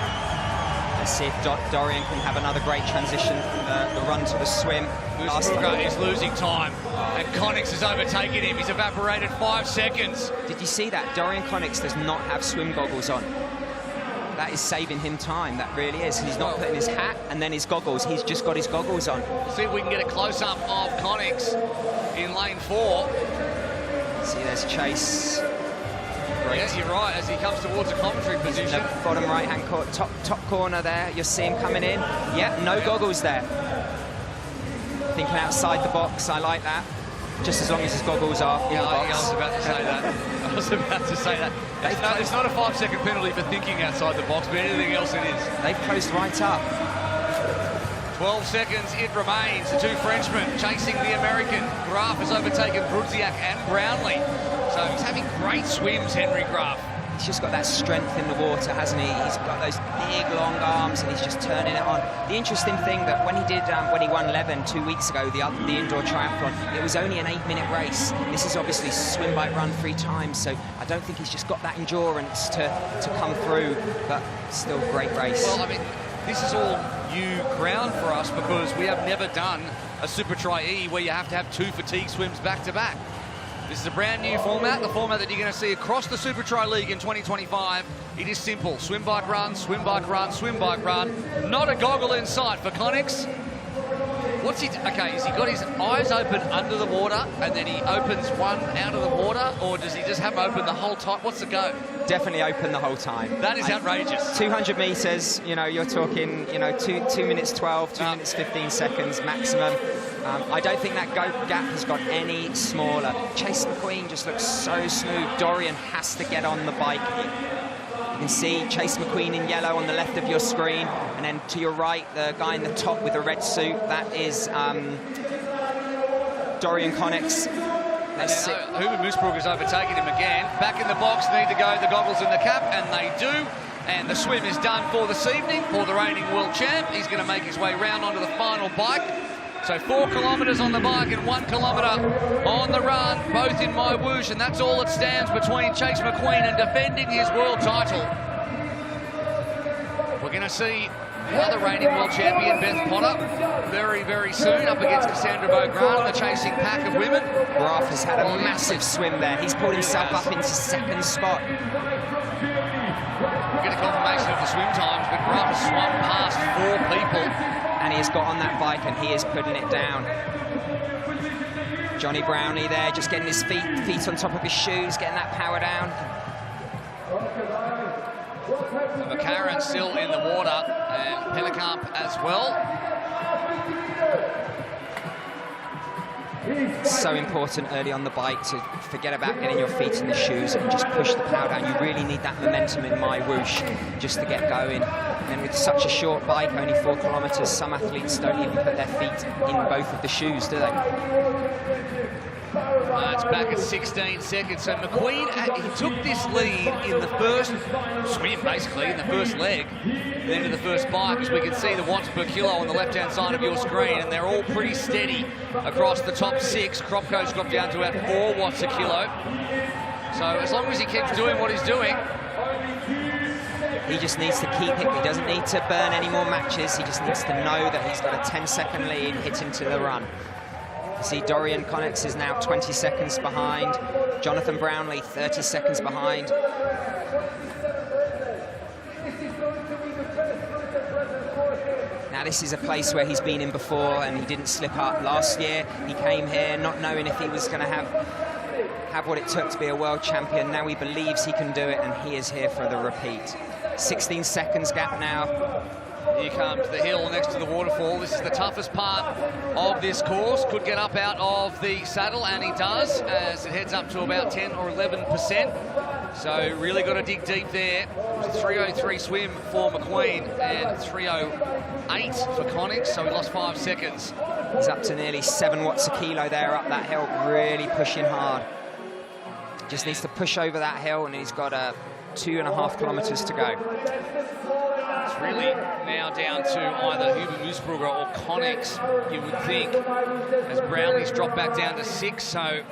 Let's see if Dorian can have another great transition from the run to the swim. Musburger is losing time, and Connick's has overtaken him. He's evaporated 5 seconds. Did you see that? Dorian Connick's does not have swim goggles on. That is saving him time, that really is. He's not putting his hat and then his goggles. He's just got his goggles on. We'll see if we can get a close-up of Connick's in lane 4. See, there's Chase. Great. Yeah, you're right, as he comes towards a commentary position. The bottom right-hand top corner there, you'll see him coming in. Yeah, no goggles there. Thinking outside the box, I like that. Just as long as his goggles are in the box. I was about to say that. I was about to say that. It's not a 5-second penalty for thinking outside the box, but anything else it is. They've closed right up. 12 seconds it remains. The two Frenchmen chasing the American. Graf has overtaken Brudziak and Brownlee. So he's having great swims, Henry Graf. He's just got that strength in the water, hasn't he? He's got those big, long arms, and he's just turning it on. The interesting thing that when he won Leven 2 weeks ago, the indoor triathlon, it was only an 8-minute race. This is obviously swim, bike, run 3 times, so I don't think he's just got that endurance to come through, but still great race. Well, I mean, this is all new ground for us because we have never done a Supertri E where you have to have 2 fatigue swims back-to-back. This is a brand new format, the format that you're going to see across the Supertri League in 2025. It is simple. Swim, bike, run, swim, bike, run, swim, bike, run. Not a goggle in sight for Connick's. What's he... Okay, has he got his eyes open under the water and then he opens one out of the water, or does he just have them open the whole time? What's the go? Definitely open the whole time. That is outrageous. 200 metres, you know, you're talking, you know, 2 minutes 12, 2 minutes 15 seconds maximum. I don't think that gap has got any smaller. Chase McQueen just looks so smooth. Dorian has to get on the bike. You can see Chase McQueen in yellow on the left of your screen, and then to your right, the guy in the top with the red suit, that is Dorian Connick's. Hubert Musburger has overtaken him again. Back in the box, need to go the goggles and the cap, and they do. And the swim is done for this evening for the reigning world champ. He's going to make his way round onto the final bike. So 4 kilometres on the bike and 1 kilometre on the run, both in MyWhoosh, and that's all that stands between Chase McQueen and defending his world title. We're going to see the other reigning world champion, Beth Potter, very, very soon up against Cassandra Beaugrand, the chasing pack of women. Graf has had a massive swim there. He's pulled himself up into 2nd spot. We'll get a confirmation of the swim times, but Graf has swum past 4 people. And he has got on that bike and he is putting it down. Johnny Brownlee there, just getting his feet on top of his shoes, getting that power down. So McCarran still in the water, and Pellekamp as well. So important early on the bike to forget about getting your feet in the shoes and just push the power down. You really need that momentum in MyWhoosh just to get going. And with such a short bike, only 4 kilometres, some athletes don't even put their feet in both of the shoes, do they? It's back at 16 seconds. So McQueen, he took this lead in the first swim, basically, in the first leg, then to the first bike, as we can see the watts per kilo on the left-hand side of your screen, and they're all pretty steady across the top 6. Kropko's dropped down to about 4 watts a kilo. So as long as he keeps doing what he's doing, he just needs to keep it. He doesn't need to burn any more matches. He just needs to know that he's got a 10-second lead, hit into the run. You see Dorian Connick's is now 20 seconds behind. Jonathan Brownlee, 30 seconds behind. Now this is a place where he's been in before and he didn't slip up. Last year he came here not knowing if he was going to have what it took to be a world champion. Now he believes he can do it, and he is here for the repeat. 16 seconds gap now. Here comes the hill next to the waterfall. This is the toughest part of this course. Could get up out of the saddle, and he does, as it heads up to about 10 or 11%. So really got to dig deep there. It was a 3:03 swim for McQueen and 3:08 for Connick, so he lost 5 seconds. He's up to nearly 7 watts a kilo there up that hill, really pushing hard. Just needs to push over that hill, and he's got a 2.5 kilometres to go. It's really now down to either Huber-Moosbrugger or Connex, you would think, as Brownlee's dropped back down to 6, so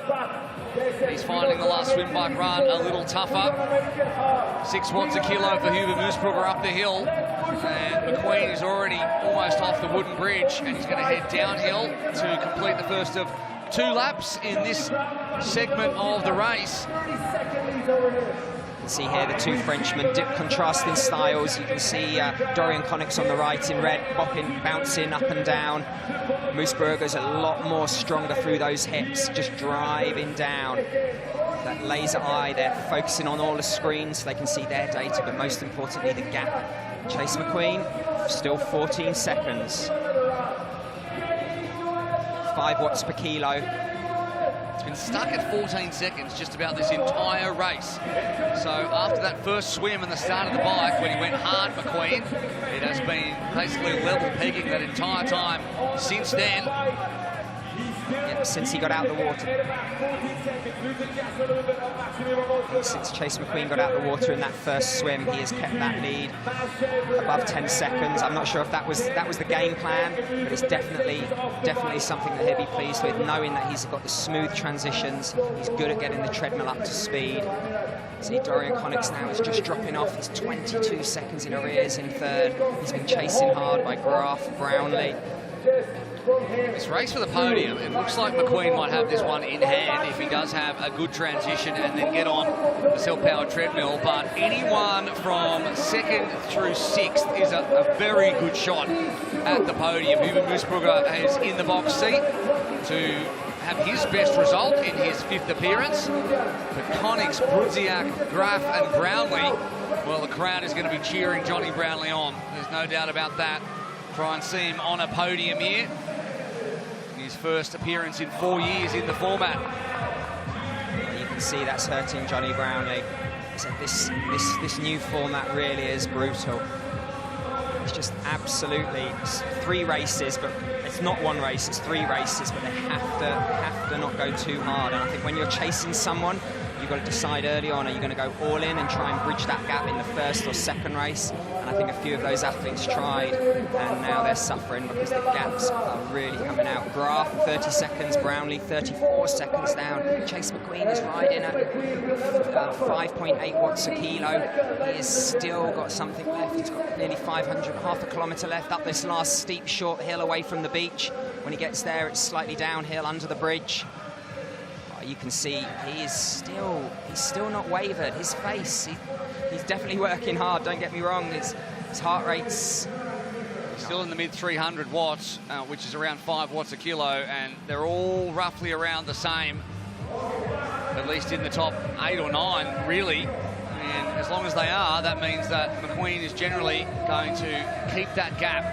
he's finding the last swim bike run a little tougher. 6 watts a kilo for Huber-Moosbrugger up the hill, and McQueen is already almost off the wooden bridge, and he's going to head downhill to complete the first of 2 laps in this segment of the race. You can see here the 2 Frenchmen, contrasting styles. You can see Dorian Connex on the right in red, bopping, bouncing up and down. Moosbrugger's a lot more stronger through those hips, just driving down. That laser eye, they're focusing on all the screens so they can see their data, but most importantly, the gap. Chase McQueen, still 14 seconds. 5 watts per kilo. It's been stuck at 14 seconds just about this entire race. So after that first swim and the start of the bike, when he went hard, McQueen, it has been basically level pegging that entire time since then. Yep, since he got out of the water. Since Chase McQueen got out of the water in that first swim, he has kept that lead above 10 seconds. I'm not sure if that was the game plan, but it's definitely something that he'll be pleased with, knowing that he's got the smooth transitions. He's good at getting the treadmill up to speed. See, Dorian Connex now is just dropping off. He's 22 seconds in arrears in 3rd. He's been chasing hard by Graf, Brownlee. This race for the podium, it looks like McQueen might have this one in hand if he does have a good transition and then get on the self-powered treadmill, but anyone from 2nd through 6th is a very good shot at the podium. Huber-Moosbrugger is in the box seat to have his best result in his 5th appearance, but Connex, Brudziak, Graf and Brownlee, well, the crowd is going to be cheering Johnny Brownlee on. There's no doubt about that. Try and see him on a podium here. His first appearance in 4 years in the format. You can see that's hurting Johnny Brownlee. So this new format really is brutal. It's just absolutely 3 races, but it's not 1 race, it's 3 races, but they have to not go too hard. And I think when you're chasing someone, you've got to decide early on, are you going to go all in and try and bridge that gap in the 1st or 2nd race? And I think a few of those athletes tried, and now they're suffering because the gaps are really coming out. Graf, 30 seconds, Brownlee, 34 seconds down. Chase McQueen is riding at 5.8 watts a kilo. He has still got something left. He's got nearly 500, half a kilometre left up this last steep, short hill away from the beach. When he gets there, it's slightly downhill under the bridge. You can see he's still not wavered. His face, he's definitely working hard, don't get me wrong. His heart rate's still in the mid 300 watts, which is around 5 watts a kilo, and they're all roughly around the same, at least in the top 8 or 9, really. And as long as they are, that means that McQueen is generally going to keep that gap.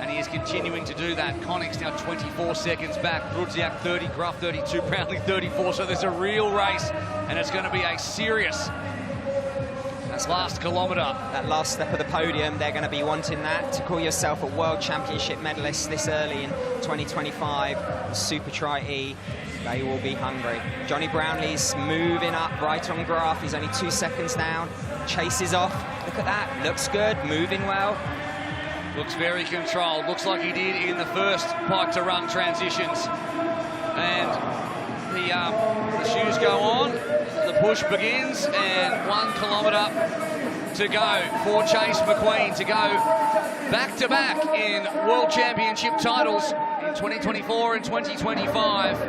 And he is continuing to do that. Connex now 24 seconds back. Brudziak 30, Graf 32, Brownlee 34. So there's a real race, and it's going to be a serious last kilometre. That last step of the podium, they're going to be wanting that. To call yourself a World Championship medalist this early in 2025, Supertri E, they will be hungry. Johnny Brownlee's moving up right on Graf. He's only 2 seconds down. Chases off. Look at that. Looks good. Moving well. Looks very controlled. Looks like he did in the first bike to run transitions. And the shoes go on. The push begins, and 1 kilometre to go for Chase McQueen to go back-to-back in World Championship titles in 2024 and 2025. You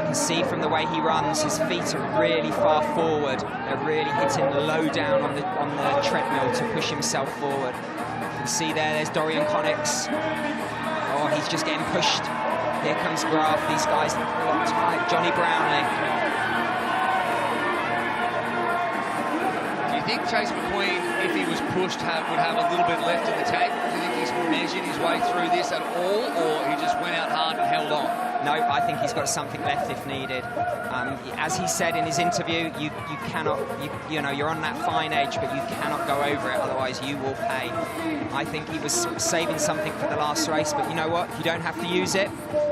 can see from the way he runs, his feet are really far forward. They're really hitting low down on the treadmill to push himself forward. You can see there's Dorian Connex. Oh, he's just getting pushed. Here comes Graf. These guys look tight. Johnny Brownlee. Do you think Chase McQueen, if he was pushed, would have a little bit left in the tank? Do you think he's measured his way through this at all, or he just went out hard and held on? No, I think he's got something left if needed. As he said in his interview, you cannot, you're on that fine edge, but you cannot go over it, otherwise you will pay. I think he was saving something for the last race, but you know what? If you don't have to use it,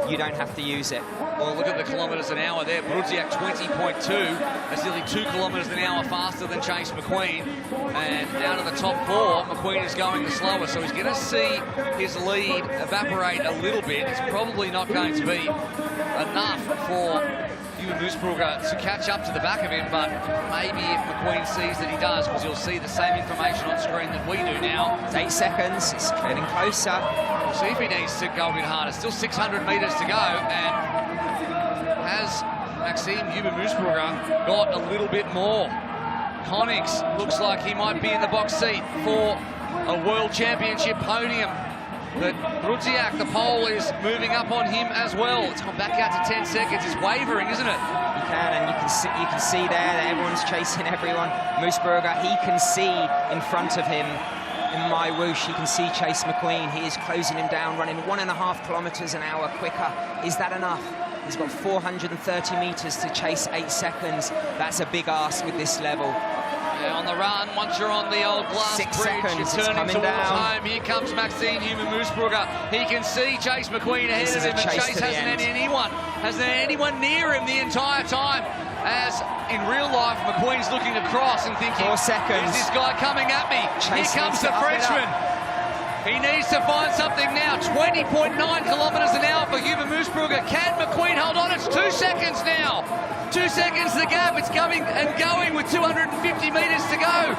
you don't have to use it. Well, look at the kilometres an hour there. Brudziak 20.2. That's nearly 2 kilometres an hour faster than Chase McQueen. And out of the top 4, McQueen is going the slowest. So he's going to see his lead evaporate a little bit. It's probably not going to be enough for Moosbrugger to catch up to the back of him, but maybe if McQueen sees that he does, because he'll see the same information on screen that we do now. It's 8 seconds, it's getting closer. We'll see if he needs to go a bit harder. Still 600 metres to go, and has Maxime Moosbrugger got a little bit more? Konix looks like he might be in the box seat for a World Championship podium. But Brudziak, the pole, is moving up on him as well. It's gone back out to 10 seconds. It's wavering, isn't it? You can, and you can see there that everyone's chasing everyone. Moosbrugger, he can see in front of him in MyWhoosh. You can see Chase McQueen. He is closing him down, running 1.5 kilometres an hour quicker. Is that enough? He's got 430 metres to chase 8 seconds. That's a big ask with this level. Yeah, on the run, once you're on the old glass 6 bridge, seconds, you're turning towards down. home. Here comes Maxime Moosbrugger. He can see Chase McQueen ahead of him, and Chase hasn't had anyone near him the entire time. As in real life, McQueen's looking across and thinking, 4 seconds. Is this guy coming at me? Chase Here comes the Frenchman. He needs to find something now. 20.9 kilometres an hour for Moosbrugger. Can McQueen hold on? It's 2 seconds now. 2 seconds the gap. It's coming and going with 250 metres to go.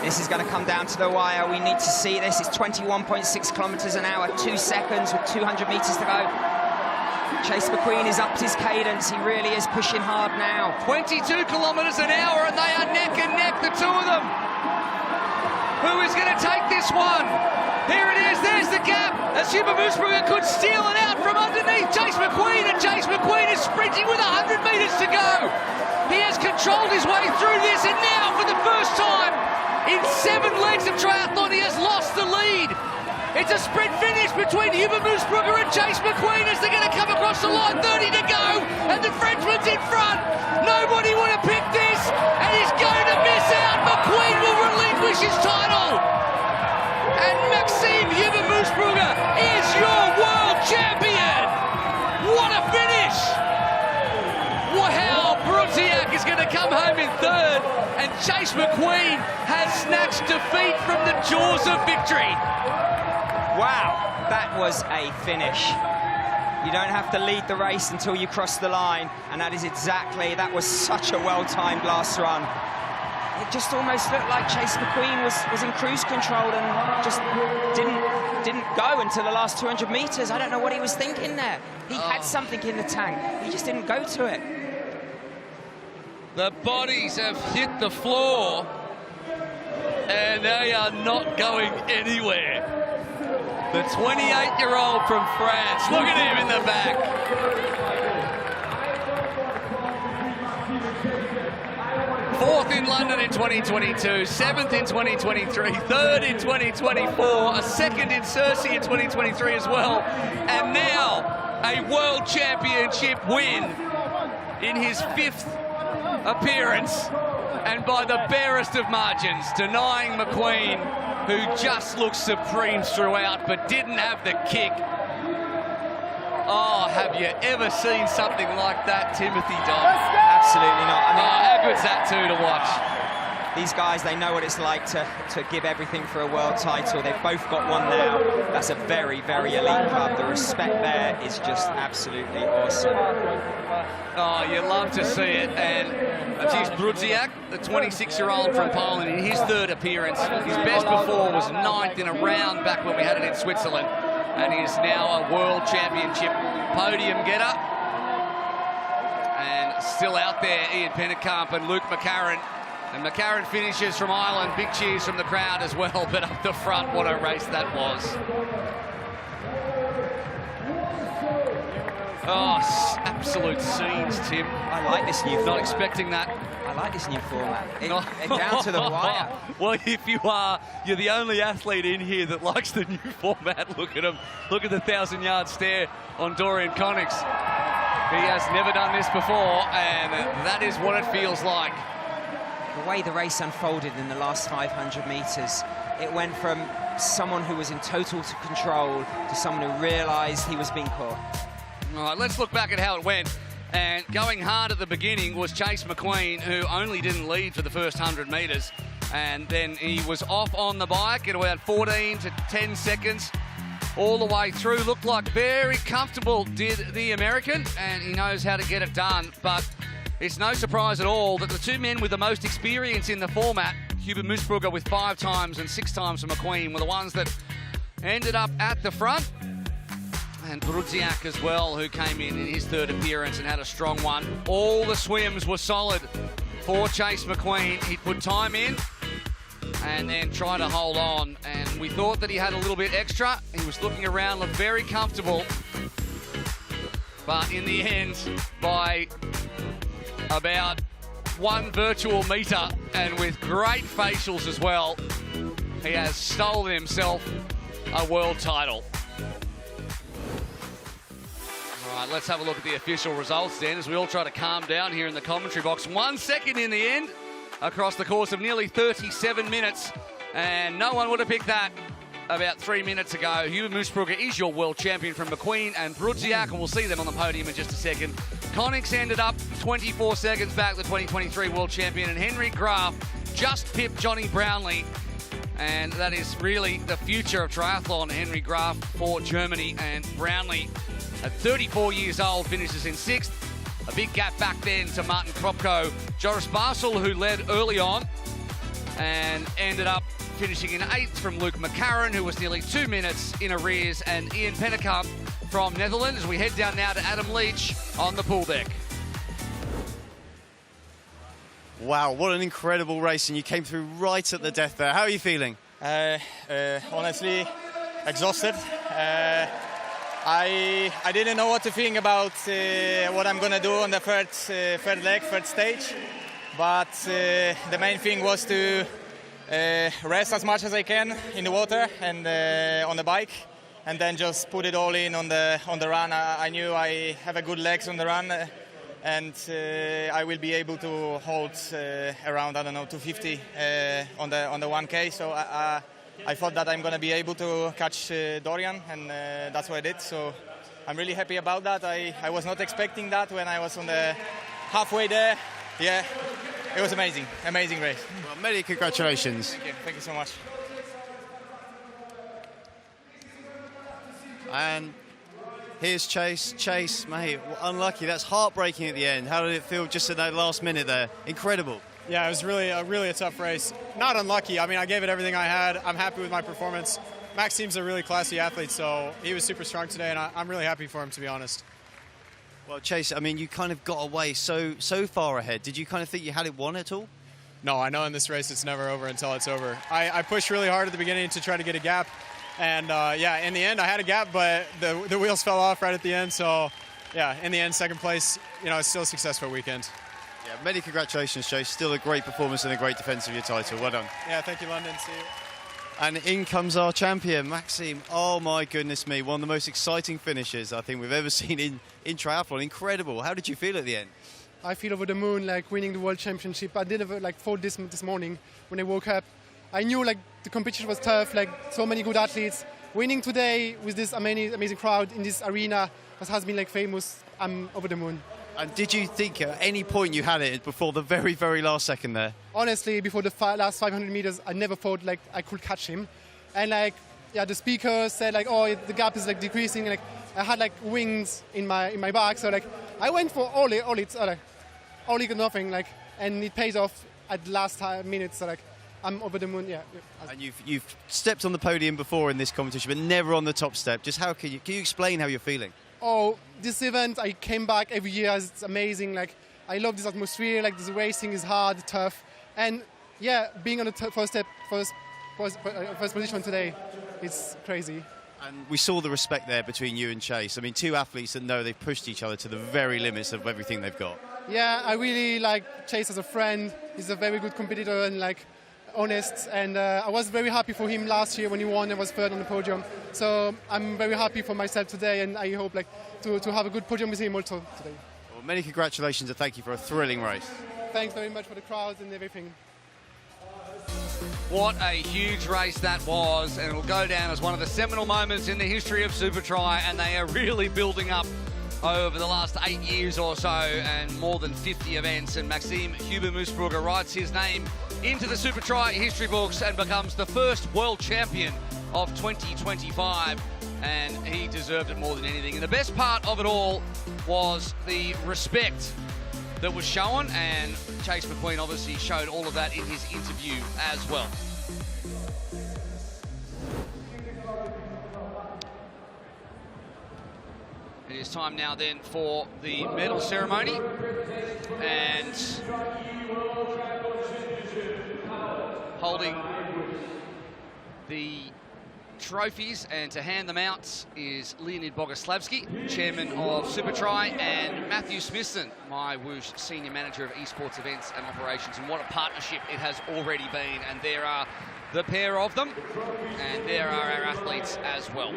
This is going to come down to the wire. We need to see this. It's 21.6 kilometres an hour, 2 seconds with 200 metres to go. Chase McQueen has upped his cadence. He really is pushing hard now. 22 kilometres an hour, and they are neck and neck, the two of them. Who is going to take this one? Here it is, there's the gap, as Moosbrugger could steal it out from underneath Chase McQueen, and Chase McQueen is sprinting with 100 metres to go. He has controlled his way through this, and now for the first time in 7 legs of triathlon, he has lost the lead. It's a sprint finish between Moosbrugger and Chase McQueen as they're going to come across the line, 30 to go, and the Frenchman's in front. Nobody would have picked this, and he's going to miss out. McQueen will relinquish his title. And Maxime Moosbrugger is your world champion! What a finish! Wow, Brudziak is going to come home in 3rd, and Chase McQueen has snatched defeat from the jaws of victory. Wow, that was a finish. You don't have to lead the race until you cross the line, and that was such a well-timed last run. It just almost looked like Chase McQueen was in cruise control and just didn't go until the last 200 metres. I don't know what he was thinking there. He had something in the tank. He just didn't go to it. The bodies have hit the floor, and they are not going anywhere. The 28-year-old from France. Look at him in the back. 4th in London in 2022, 7th in 2023, 3rd in 2024, a 2nd in Cersei in 2023 as well, and now a World Championship win in his 5th appearance, and by the barest of margins, denying McQueen, who just looked supreme throughout but didn't have the kick. Oh, have you ever seen something like that, Timothy Dodd? Absolutely not. I mean, how good's that too to watch? These guys, they know what it's like to give everything for a world title. They've both got one now. That's a very, very elite club. The respect there is just absolutely awesome. Oh, you love to see it. And geez, Brudziak, the 26-year-old from Poland, in his 3rd appearance. His best before was 9th in a round back when we had it in Switzerland. And he is now a World Championship podium getter. And still out there, Ian Pennekamp and Luke McCarron. And McCarron finishes from Ireland. Big cheers from the crowd as well. But up the front, what a race that was. Oh, absolute scenes, Tim. I like this new format. Not expecting that. I like this new format. Down to the wire. Well, if you're the only athlete in here that likes the new format. Look at him. Look at the 1,000-yard stare on Dorian Konix. He has never done this before, and that is what it feels like. The way the race unfolded in the last 500 metres, it went from someone who was in total control to someone who realised he was being caught. All right, let's look back at how it went. And going hard at the beginning was Chase McQueen, who only didn't lead for the first 100 metres. And then he was off on the bike at about 14 to 10 seconds all the way through. Looked like very comfortable, did the American, and he knows how to get it done. But it's no surprise at all that the two men with the most experience in the format, Hubert Moosbrugger with 5 times and 6 times for McQueen, were the ones that ended up at the front. And Brudziak as well, who came in his third appearance and had a strong one. All the swims were solid for Chase McQueen. He'd put time in and then try to hold on. And we thought that he had a little bit extra. He was looking around, looked very comfortable. But in the end, by about 1 virtual metre and with great facials as well, he has stolen himself a world title. All right, let's have a look at the official results then as we all try to calm down here in the commentary box. 1 second in the end across the course of nearly 37 minutes, and no one would have picked that about 3 minutes ago. Hubert Moosbrugger is your world champion from McQueen and Brudziak, and we'll see them on the podium in just a second. Konix ended up 24 seconds back, the 2023 world champion, and Henry Graf just pipped Johnny Brownlee. And that is really the future of triathlon, Henry Graf for Germany. And Brownlee, at 34 years old, finishes in 6th. A big gap back then to Martin Kropko. Joris Barsel, who led early on and ended up finishing in 8th from Luke McCarron, who was nearly 2 minutes in arrears, and Ian Pennekamp from Netherlands. As we head down now to Adam Leach on the pool deck. Wow, what an incredible race, and you came through right at the death there. How are you feeling? Honestly, exhausted. I didn't know what to think about what I'm gonna do on the third leg, third stage. But the main thing was to rest as much as I can in the water and on the bike, and then just put it all in on the run. I knew I have a good legs on the run, and I will be able to hold around, I don't know, 250 on the 1K. So I thought that I'm going to be able to catch Dorian, and that's what I did. So I'm really happy about that. I was not expecting that when I was on the halfway there. Yeah, it was amazing race. Well, many congratulations. Thank you so much. And here's Chase. Chase, mate, unlucky. That's heartbreaking at the end. How did it feel just at that last minute there? Incredible. Yeah, it was really a tough race. Not unlucky. I mean, I gave it everything I had. I'm happy with my performance. Max seems a really classy athlete, so he was super strong today, and I'm really happy for him, to be honest. Well, Chase, I mean, you kind of got away so far ahead. Did you kind of think you had it won at all? No, I know in this race it's never over until it's over. I pushed really hard at the beginning to try to get a gap, and yeah, in the end I had a gap, but the wheels fell off right at the end. So yeah, in the end, second place, you know, it's still a successful weekend. Yeah, many congratulations, Chase. Still a great performance and a great defence of your title. Well done. Yeah, thank you, London. See you. And in comes our champion, Maxime. Oh my goodness me, one of the most exciting finishes I think we've ever seen in triathlon. Incredible. How did you feel at the end? I feel over the moon, like winning the world championship. I did like thought this morning when I woke up. I knew like the competition was tough, like so many good athletes. Winning today with this amazing crowd in this arena that has been like famous, I'm over the moon. And did you think at any point you had it before the very, very last second there? Honestly, before the last 500 meters, I never thought like I could catch him. And like, yeah, the speaker said like, oh, the gap is like decreasing. Like I had like wings in my back, so like I went for all it or nothing. Like, and it pays off at the last minutes. So like, I'm over the moon. Yeah. And you've stepped on the podium before in this competition, but never on the top step. Just how can you explain how you're feeling? Oh, this event, I came back every year. It's amazing. Like, I love this atmosphere. Like, this racing is hard, tough. And, yeah, being on the first position today, it's crazy. And we saw the respect there between you and Chase. I mean, two athletes that know they've pushed each other to the very limits of everything they've got. Yeah, I really like Chase as a friend. He's a very good competitor and, like, honest, and I was very happy for him last year when he won and was third on the podium. So I'm very happy for myself today, and I hope like to have a good podium with him also today. Well, many congratulations and thank you for a thrilling race. Thanks very much for the crowds and everything. What a huge race that was, and it will go down as one of the seminal moments in the history of Supertri, and they are really building up over the last 8 years or so and more than 50 events, and Maxime Huber-Moosbrugger writes his name into the Supertri history books and becomes the first world champion of 2025, and he deserved it more than anything. And the best part of it all was the respect that was shown, and Chase McQueen obviously showed all of that in his interview as well. It is time now then for the medal ceremony, and holding the trophies and to hand them out is Leonid Boguslavsky, chairman of Supertri, and Matthew Smithson, MyWhoosh senior manager of esports events and operations. And what a partnership it has already been. And there are the pair of them, and there are our athletes as well.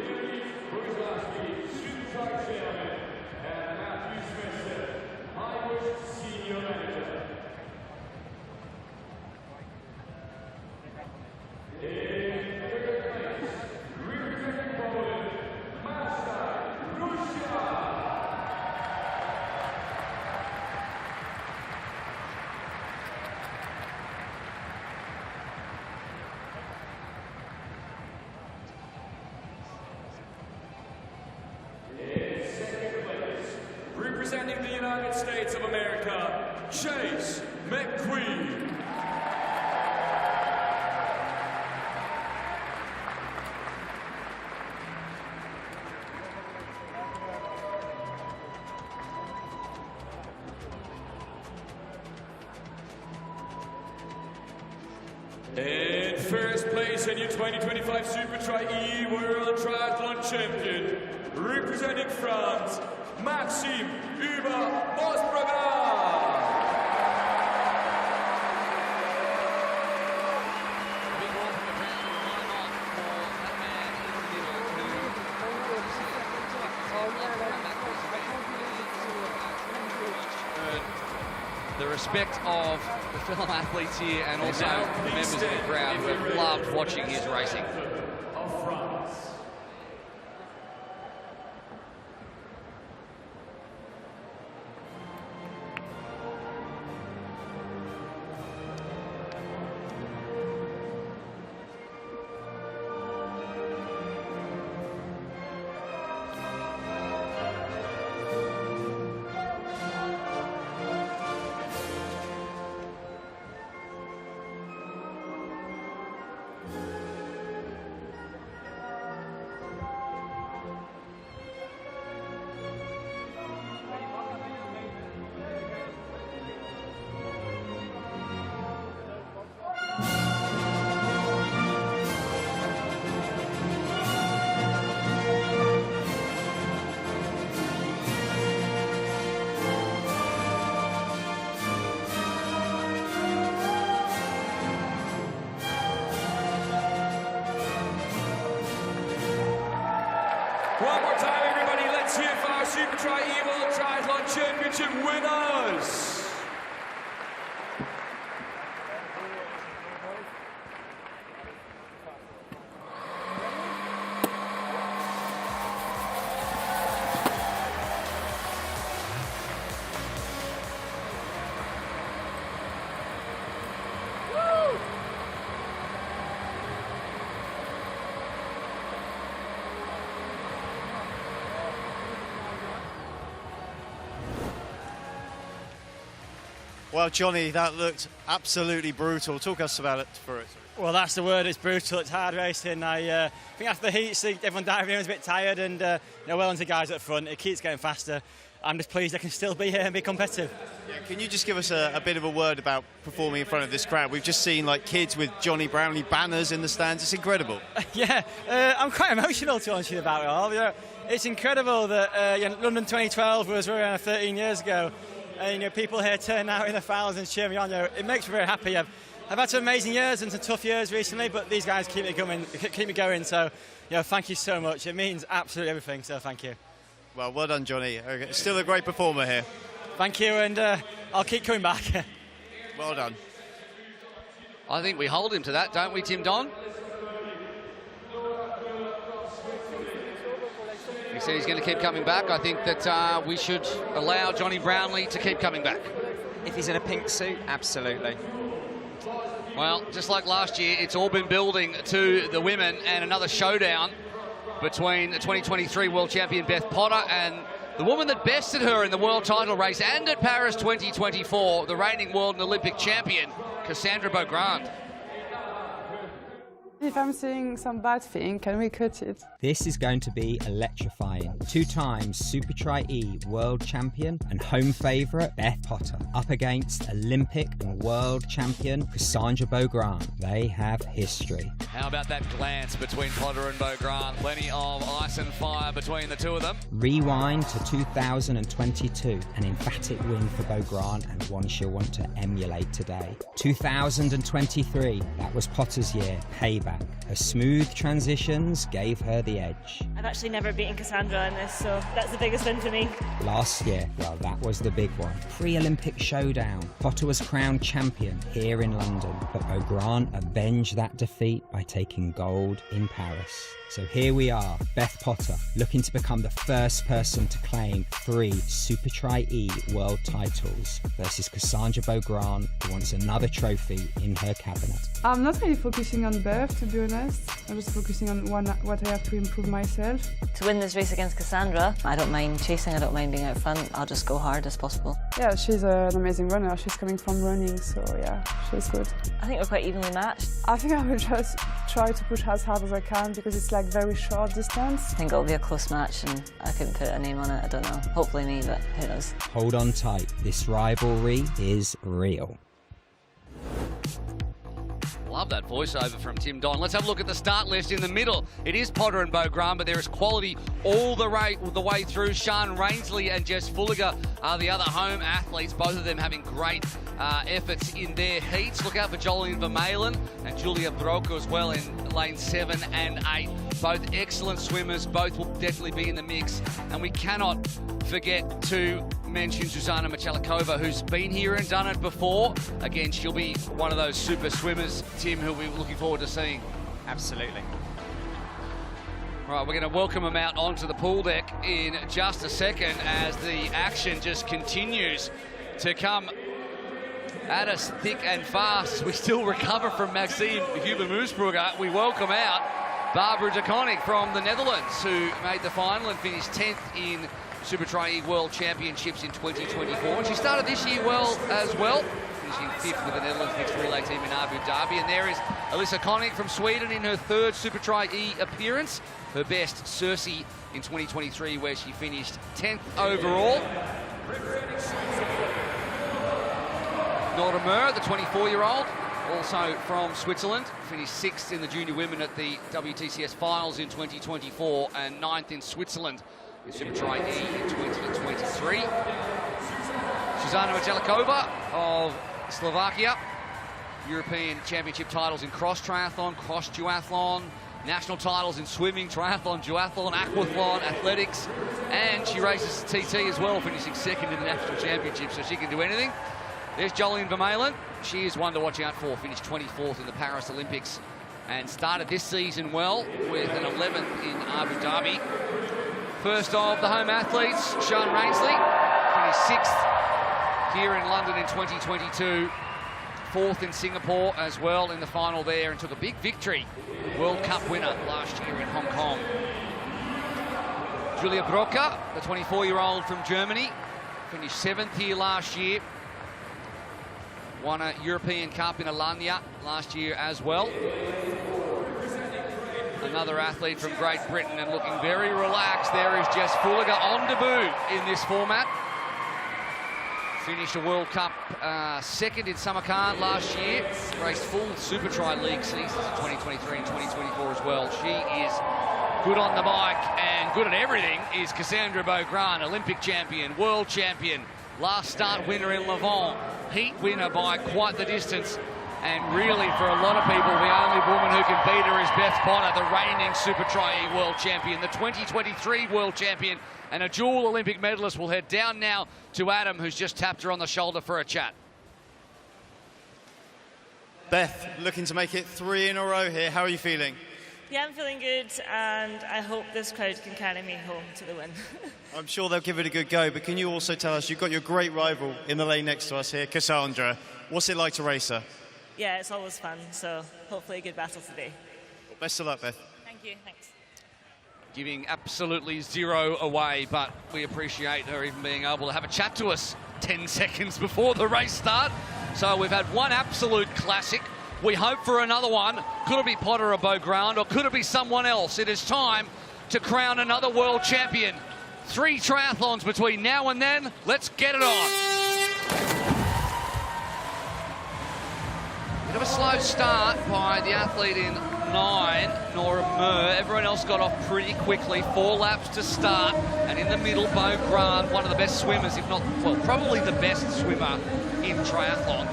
Representing the United States of America, Chase McQueen. In first place in your 2025 Supertri E World Triathlon Champion, representing France, Maxime Huber-Moosbrugger. The respect of the fellow athletes here and also members of the crowd who have loved watching his racing. One more time, everybody, let's hear for our Supertri E World Triathlon Championship winners. Well, Johnny, that looked absolutely brutal. Talk us about it for it. Well, that's the word. It's brutal. It's hard racing. I think after the heat, everyone diving in was a bit tired, and well into the guys at the front. It keeps getting faster. I'm just pleased I can still be here and be competitive. Yeah, can you just give us a bit of a word about performing in front of this crowd? We've just seen like kids with Johnny Brownlee banners in the stands. It's incredible. Yeah, I'm quite emotional to be honest with you about it all. You know, it's incredible that London 2012 was around 13 years ago. And people here turn out in the thousands, cheer me on. It makes me very happy. I've had some amazing years and some tough years recently, but these guys keep me going. So, thank you so much. It means absolutely everything. So, thank you. Well done, Johnny. Still a great performer here. Thank you, and I'll keep coming back. Well done. I think we hold him to that, don't we, Tim Don? said he's going to keep coming back. I think that we should allow Johnny Brownlee to keep coming back. If he's in a pink suit, absolutely. Well, just like last year, it's all been building to the women and another showdown between the 2023 world champion Beth Potter and the woman that bested her in the world title race and at Paris 2024, the reigning world and Olympic champion, Cassandra Beaugrand. If I'm saying some bad thing, can we cut it? This is going to be electrifying. 2 times Supertri E world champion and home favourite Beth Potter up against Olympic and world champion Cassandra Beaugrand. They have history. How about that glance between Potter and Beaugrand? Plenty of ice and fire between the two of them. Rewind to 2022, an emphatic win for Beaugrand and one she'll want to emulate today. 2023, that was Potter's year, payback. Her smooth transitions gave her the edge. I've actually never beaten Cassandra in this, so that's the biggest win for me. Last year, well, that was the big one. Pre-Olympic showdown. Potter was crowned champion here in London, but Beaugrand avenged that defeat by taking gold in Paris. So here we are, Beth Potter, looking to become the first person to claim 3 Supertri E world titles versus Cassandra Beaugrand, who wants another trophy in her cabinet. I'm not really focusing on Beth, to be honest. I'm just focusing on what I have to improve myself. To win this race against Cassandra, I don't mind chasing, I don't mind being out front. I'll just go hard as possible. Yeah, she's an amazing runner. She's coming from running, so yeah, she's good. I think we're quite evenly matched. I think I will just try to push as hard as I can because it's like very short distance. I think it'll be a close match and I couldn't put a name on it, I don't know. Hopefully me, but who knows. Hold on tight, this rivalry is real. Love that voiceover from Tim Don. Let's have a look at the start list in the middle. It is Potter and Beaugrand, but there is quality all the way through. Sian Rainsley and Jess Fulliger are the other home athletes, both of them having great efforts in their heats. Look out for Jolene Vermeulen and Julia Broca as well in lane 7 and 8. Both excellent swimmers, both will definitely be in the mix. And we cannot forget to mention Zuzana Michalikova, who's been here and done it before. Again, she'll be one of those super swimmers, Tim, who we're looking forward to seeing. Absolutely. Right, we're going to welcome them out onto the pool deck in just a second as the action just continues to come at us thick and fast. We still recover from Maxime Huber-Moosbrugger. We welcome out Barbara de Koning from the Netherlands, who made the final and finished 10th in Supertri World Championships in 2024. And she started this year well as well, finishing 5th with the Netherlands mixed relay team in Abu Dhabi. And there is Alyssa Koning from Sweden in her 3rd Supertri E appearance. Her best, Cersei, in 2023, where she finished 10th overall. Nora Mur, the 24-year-old, also from Switzerland, finished 6th in the junior women at the WTCS finals in 2024 and 9th in Switzerland in Supertri E in 2023. Zuzana Michalikova of Slovakia, European Championship titles in cross triathlon, cross duathlon, national titles in swimming, triathlon, duathlon, aquathlon, athletics, and she races TT as well, finishing 2nd in the national championship, so she can do anything. There's Jolene Vermeulen. She is one to watch out for. Finished 24th in the Paris Olympics and started this season well with an 11th in Abu Dhabi. First of the home athletes, Sian Rainsley, finished 6th here in London in 2022. 4th in Singapore as well in the final there and took a big victory. World Cup winner last year in Hong Kong. Julia Broca, the 24-year-old from Germany, finished 7th here last year. Won a European Cup in Alanya last year as well. Another athlete from Great Britain and looking very relaxed. There is Jess Fulliger on debut in this format. Finished a World Cup 2nd in Samarkand last year. Raced full Supertri League seasons in 2023 and 2024 as well. She is good on the bike and good at everything is Cassandra Beaugrand, Olympic champion, world champion, last start winner in Levant, heat winner by quite the distance. And really, for a lot of people, the only woman who can beat her is Beth Potter, the reigning Supertri world champion, the 2023 world champion, and a dual Olympic medalist. Will head down now to Adam, who's just tapped her on the shoulder for a chat. Beth, looking to make it 3 in a row here. How are you feeling? Yeah, I'm feeling good, and I hope this crowd can carry me home to the win. I'm sure they'll give it a good go, but can you also tell us, you've got your great rival in the lane next to us here, Cassandra. What's it like to race her? Yeah, it's always fun, so hopefully a good battle today. Well, best of luck, Beth. Thank you, thanks. Giving absolutely zero away, but we appreciate her even being able to have a chat to us 10 seconds before the race start. So we've had one absolute classic. We hope for another one. Could it be Potter or Beaugrand, or could it be someone else? It is time to crown another world champion. 3 triathlons between now and then. Let's get it on. Bit of a slow start by the athlete in 9, Nora Murr. Everyone else got off pretty quickly. 4 laps to start. And in the middle, Beaugrand, one of the best swimmers, if not, well, probably the best swimmer in triathlon,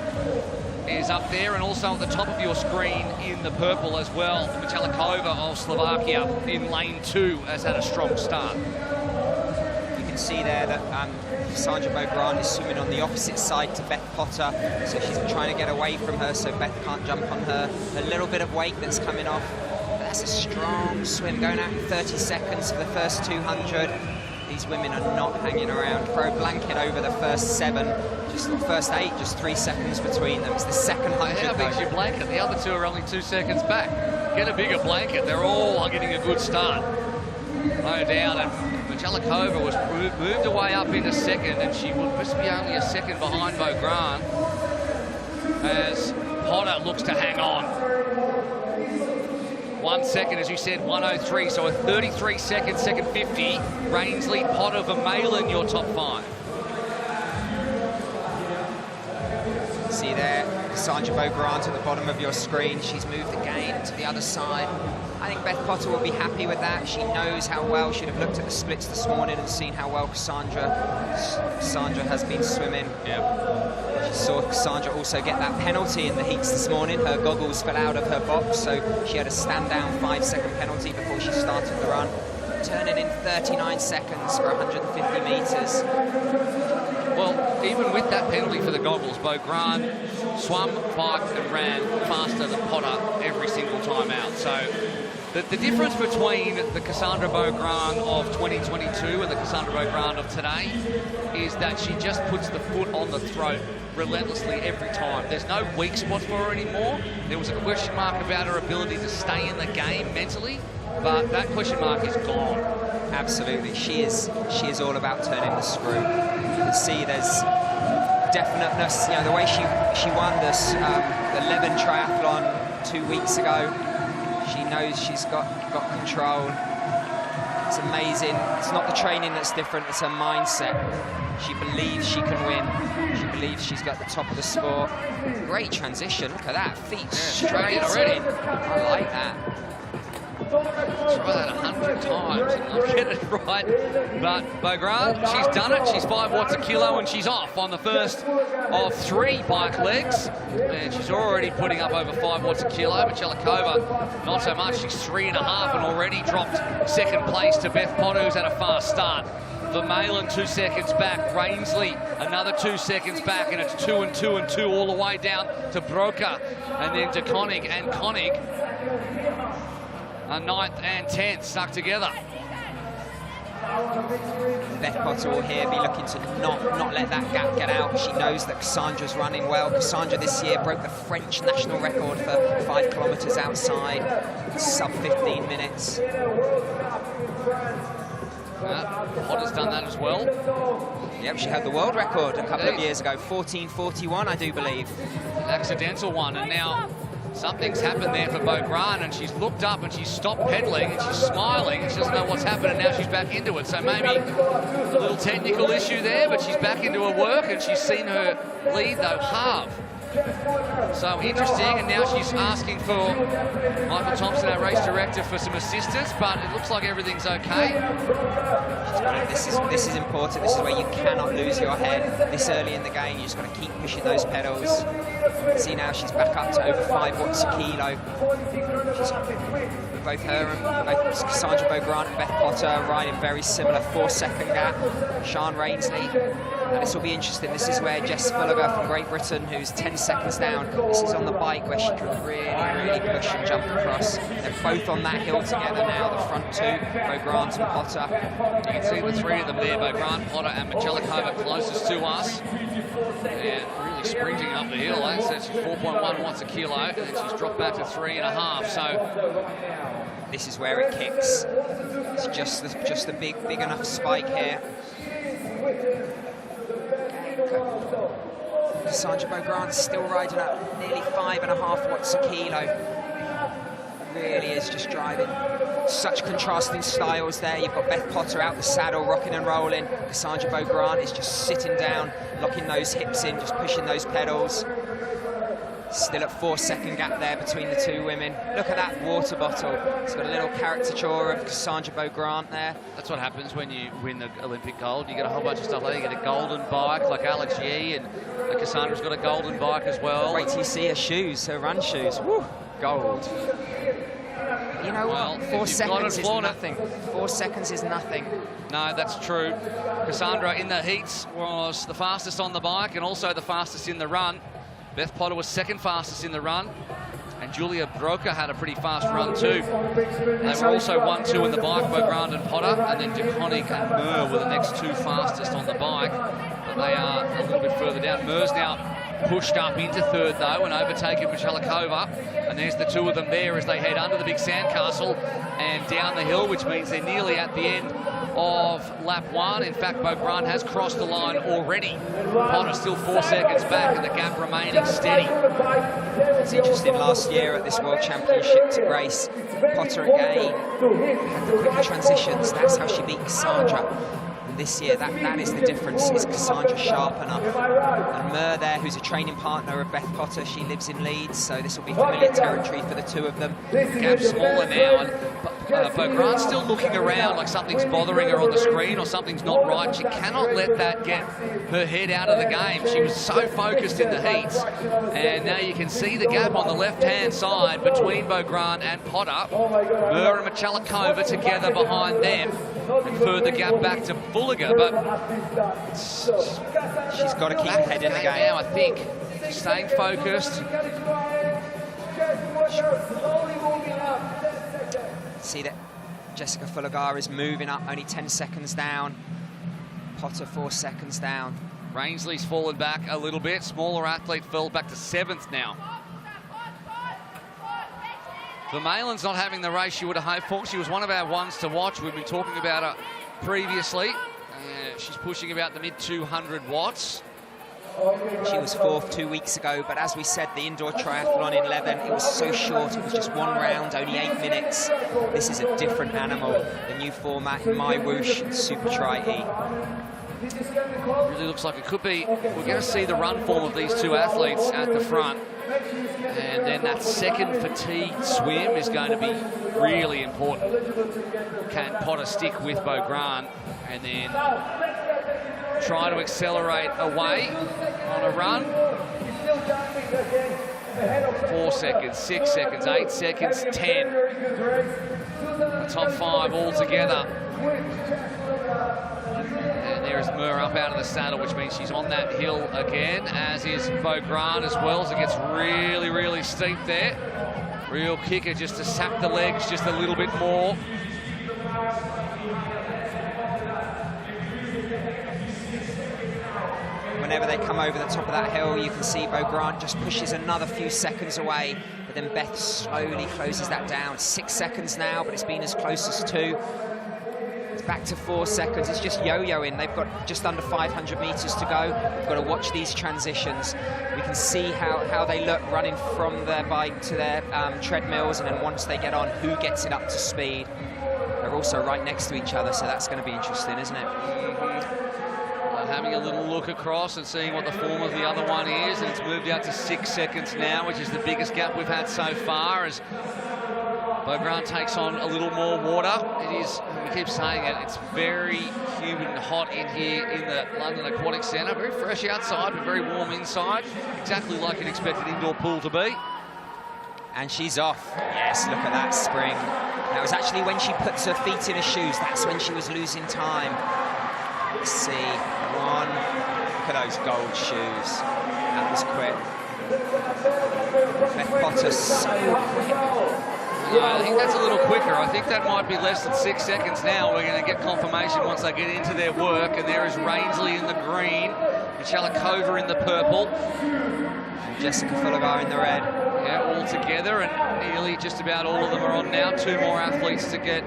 is up there, and also at the top of your screen in the purple as well. Michalikova of Slovakia in lane 2 has had a strong start. You can see there that Cassandra Beaugrand is swimming on the opposite side to Beth Potter, so she's trying to get away from her so Beth can't jump on her. A little bit of weight that's coming off, but that's a strong swim, going out in 30 seconds for the first 200. These women are not hanging around. Throw a blanket over the first 7, just the first 8, just 3 seconds between them. It's the second 100. How big's your blanket? The other 2 are only 2 seconds back. Get a bigger blanket. They're all getting a good start. No doubt. And Michalikova was moved away up into second, and she must be only a second behind Beaugrand as Potter looks to hang on. 1 second, as you said, 1:03, so a 33-second, second 50. Rainsley, Potter, Vermeulen, your top 5. See there, Cassandra Beaugrand at the bottom of your screen. She's moved again to the other side. I think Beth Potter will be happy with that. She knows how well. She'd have looked at the splits this morning and seen how well Cassandra has been swimming. Yep. She saw Cassandra also get that penalty in the heats this morning. Her goggles fell out of her box, so she had a stand down 5-second penalty before she started the run. Turning in 39 seconds for 150 metres. Well, even with that penalty for the goggles, Beaugrand swam, biked and ran faster than Potter every single time out. So the difference between the Cassandra Beaugrand of 2022 and the Cassandra Beaugrand of today is that she just puts the foot on the throat relentlessly every time. There's no weak spots for her anymore. There was a question mark about her ability to stay in the game mentally, but that question mark is gone. Absolutely, she is all about turning the screw. You can see there's definiteness. You know, the way she won this the Leven triathlon 2 weeks ago. She knows she's got control. It's amazing. It's not the training that's different, it's her mindset. She believes she can win. She believes she's got the top of the sport. Great transition, look at that, feet straight already. in. I like that. Try that 100 times and not get it right. But Beaugrand, she's done it. She's 5 watts a kilo and she's off on the first of 3 bike legs. And she's already putting up over 5 watts a kilo. Michalikova, not so much. She's 3.5 and already dropped second place to Beth Potter, who's had a fast start. Vermeulen 2 seconds back. Rainsley another 2 seconds back, and it's 2 and 2 and 2 all the way down to Broker and then to Koenig, and Koenig 9th and 10th stuck together. Beth Potter will here be looking to not let that gap get out. She knows that Cassandra's running well. Cassandra this year broke the French national record for 5 kilometres outside, sub 15 minutes. Potter's done that as well. Yep, she had the world record a couple of years ago, 14:41, I do believe. An accidental one, and now something's happened there for Beaugrand, and she's looked up and she's stopped pedaling and she's smiling and she doesn't know what's happened, and now she's back into it. So maybe a little technical issue there, but she's back into her work, and she's seen her lead though halve. So interesting, and now she's asking for Michael Thompson, our race director, for some assistance, but it looks like everything's okay. This is important. This is where you cannot lose your head this early in the game. You just got to keep pushing those pedals. See, now she's back up to over 5 watts a kilo. Both her and both Cassandra Beaugrand and Beth Potter riding very similar 4-second gap. Sian Rainsley Now, this will be interesting. This is where Jess Fulliger from Great Britain, who's 10 seconds down, this is on the bike where she can really push and jump across. They're both on that hill together now, the front two, Bo Grant and Potter. You can see the three of them there, Bo Grant, Potter and Michalikova closest to us. And really sprinting up the hill. I think she's 4.1 watts a kilo, and then she's dropped back to 3.5. So this is where it kicks. It's just a big enough spike here. Cassandra Bo Grant still riding up nearly 5.5 watts a kilo. Really is just driving. Such contrasting styles there. You've got Beth Potter out the saddle, rocking and rolling. Cassandra Bo Grant is just sitting down, locking those hips in, just pushing those pedals. Still at 4-second gap there between the two women. Look at that water bottle. It's got a little caricature of Cassandra Bo Grant there. That's what happens when you win the Olympic gold. You get a whole bunch of stuff like that. You get a golden bike like Alex Yee, and Cassandra's got a golden bike as well. Wait till you see her shoes, her run shoes. Woo, gold. You know what? 4 seconds is nothing. 4 seconds is nothing. No, that's true. Cassandra in the heats was the fastest on the bike and also the fastest in the run. Beth Potter was second fastest in the run, and Julia Broker had a pretty fast run too. They were also 1-2 in the bike, Bo Grant and Potter, and then DeConnick and Murr were the next two fastest on the bike, but they are a little bit further down. Murr's now pushed up into third though and overtaken Michalikova, and there's the two of them there as they head under the big sandcastle and down the hill, which means they're nearly at the end of lap one. In fact, Bo Grant has crossed the line already. Potter still 4 seconds back and the gap remaining steady. It's interesting, last year at this World Championship to Grace, Potter again had the quicker transitions. That's how she beat Cassandra. And this year, that is the difference. Is Cassandra sharp enough? And Murr there, who's a training partner of Beth Potter, she lives in Leeds, so this will be familiar territory for the two of them. Gap smaller now, and Bo Grant's still looking around like something's bothering her on the screen or something's not right. She cannot let that get her head out of the game. She was so focused in the heats, and now you can see the gap on the left-hand side between Bo Grant and Potter. Murr and Michalikova together behind them, and further gap back to Fulliger, but she's got to keep her head in the game now, I think. Staying focused. See that Jessica Fulliger is moving up, only 10 seconds down. Potter 4 seconds down. Rainsley's fallen back a little bit. Smaller athlete fell back to 7th now. Vermeulen's not having the race she would have hoped for. She was one of our ones to watch. We've been talking about her previously. She's pushing about the mid-200 watts. She was 4th 2 weeks ago, but as we said, the indoor triathlon in Leven, it was so short. It was just one round, only 8 minutes. This is a different animal. The new format in MyWhoosh and Supertri. Really looks like it could be. We're going to see the run form of these two athletes at the front. And then that second fatigue swim is going to be really important. Can Potter stick with Bo Grant and then try to accelerate away on a run? 4 seconds, 6 seconds, 8 seconds, 10. The top 5 all together. And there's Murr up out of the saddle, which means she's on that hill again, as is Bo Grant as well, so it gets really, really steep there. Real kicker just to sap the legs just a little bit more. Whenever they come over the top of that hill, you can see Bo Grant just pushes another few seconds away, but then Beth slowly closes that down. 6 seconds now, but it's been as close as 2. It's back to 4 seconds. It's just yo-yoing. They've got just under 500 meters to go. We've got to watch these transitions. We can see how they look running from their bike to their treadmills, and then once they get on, who gets it up to speed. They're also right next to each other, so that's going to be interesting, isn't it? Having a little look across and seeing what the form of the other one is, and it's moved out to 6 seconds now, which is the biggest gap we've had so far, as Bo Grant takes on a little more water. It is, we keep saying it, it's very humid and hot in here in the London Aquatic Centre. Very fresh outside, but very warm inside. Exactly like you'd expect an indoor pool to be. And she's off. Yes, look at that spring. That was actually when she puts her feet in her shoes. That's when she was losing time. Let's see. 1, at those gold shoes. That was quick. Beth Potter's so quick. I think that's a little quicker. I think that might be less than 6 seconds now. We're going to get confirmation once they get into their work. And there is Rainsley in the green, Michalikova in the purple, and Jessica Fulligar in the red. Yeah, all together, and nearly just about all of them are on now. 2 more athletes to get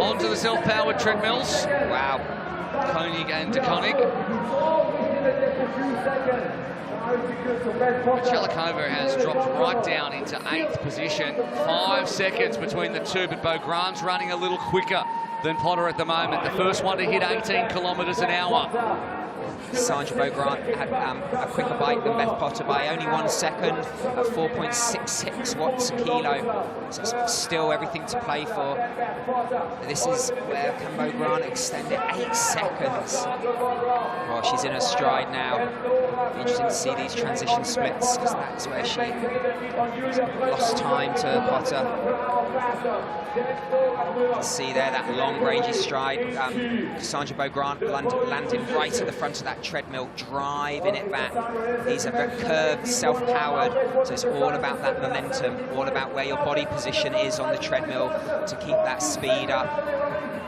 onto the self-powered treadmills. Wow. Koenig and De Koenig. Michalikova has dropped right down into 8th position. 5 seconds between the two, but Bo Grant's running a little quicker than Potter at the moment. The first one to hit 18 kilometres an hour. Sandra Bo Grant had a quicker bike than Beth Potter by only 1 second at 4.66 watts a kilo. So it's still everything to play for. This is where can Bo Grant extend it 8 seconds. Well, she's in her stride now. Be interesting to see these transition splits, because that's where she lost time to Potter. You can see there that long rangy stride. Sandra Bo Grant landing right at the front of that treadmill, driving it back. These are very curved, self-powered, so it's all about that momentum, all about where your body position is on the treadmill to keep that speed up.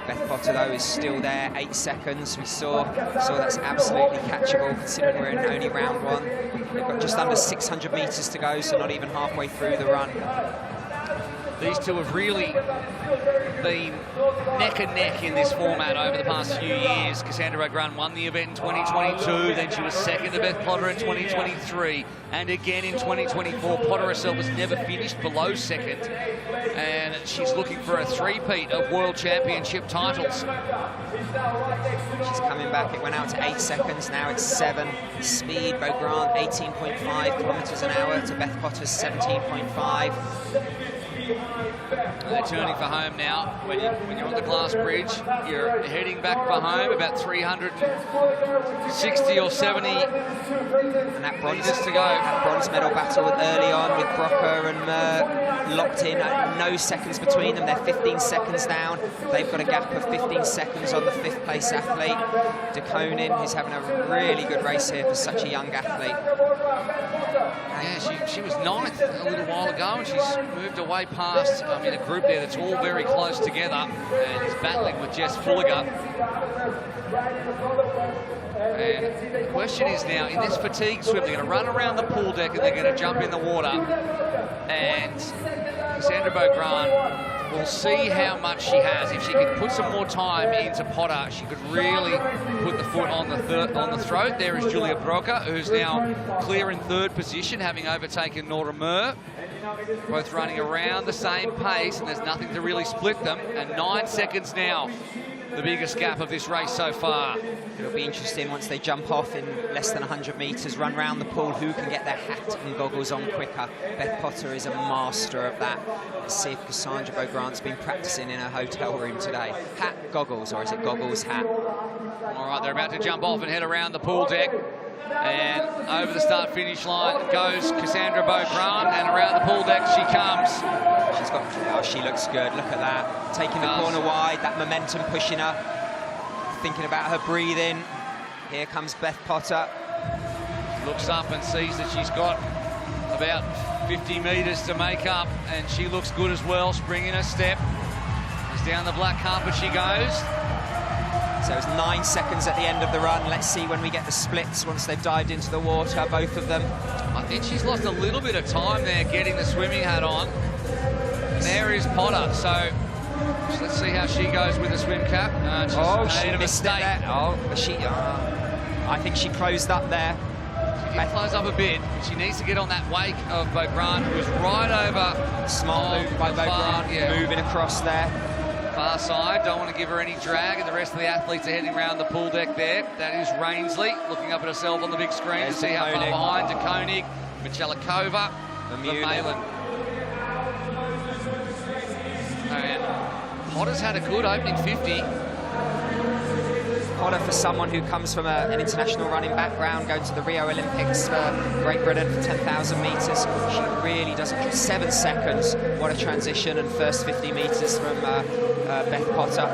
Beth Potter, though, is still there, 8 seconds. We saw that's absolutely catchable, considering we're in only round 1. They've got just under 600 metres to go, so not even halfway through the run. These two have really been neck and neck in this format over the past few years. Cassandra O'Grant won the event in 2022, then she was second to Beth Potter in 2023, and again in 2024. Potter herself has never finished below second, and she's looking for a three-peat of World Championship titles. She's coming back. It went out to 8 seconds, now it's 7. Speed, Bo Grant, 18.5 kilometres an hour to Beth Potter's 17.5. They're turning for home now. When you're on the glass bridge, you're heading back for home, about 360 or 70 and that bronze meters to go. That bronze medal battle early on with Brocker and locked in, no seconds between them. They're 15 seconds down. They've got a gap of 15 seconds on the 5th place athlete, De Koenig, who's having a really good race here for such a young athlete. Yeah, she was 9th a little while ago, and she's moved away past, a group there that's all very close together, and is battling with Jess Fulligar. And the question is now, in this fatigue swim, they're going to run around the pool deck and they're going to jump in the water, and Cassandra Bo Grant will see how much she has. If she can put some more time into Potter, she could really put the foot on the throat. There is Julia Brocker, who's now clear in 3rd position, having overtaken Nora Murr. Both running around the same pace, and there's nothing to really split them. And 9 seconds now, the biggest gap of this race so far. It'll be interesting once they jump off in less than 100 metres, run round the pool, who can get their hat and goggles on quicker. Beth Potter is a master of that. Let's see if Cassandra Bo Grant's been practicing in her hotel room today. Hat, goggles, or is it goggles, hat? All right, they're about to jump off and head around the pool deck. And over the start-finish line goes Cassandra Bo Grant, and around the pool deck she comes. She's got, oh, she looks good, look at that. Taking the corner wide, that momentum pushing her. Thinking about her breathing. Here comes Beth Potter. Looks up and sees that she's got about 50 metres to make up, and she looks good as well, springing her step. As down the black carpet she goes. So it's 9 seconds at the end of the run. Let's see when we get the splits once they've dived into the water, both of them. I think she's lost a little bit of time there getting the swimming hat on. And there is Potter, so let's see how she goes with the swim cap. She missed it there. I think she closed up there. She did close up a bit. She needs to get on that wake of Bo Grant, who was right over. Smart move by Bo Grant, moving across there. Far side, don't want to give her any drag, and the rest of the athletes are heading around the pool deck there. That is Rainsley looking up at herself on the big screen to see how far behind. De Koenig, Michalikova, Vermeulen. And Potter's had a good opening 50. Potter, for someone who comes from an international running background, going to the Rio Olympics for Great Britain for 10,000 metres, she really doesn't. 7 seconds, what a transition, and first 50 metres from Beth Potter.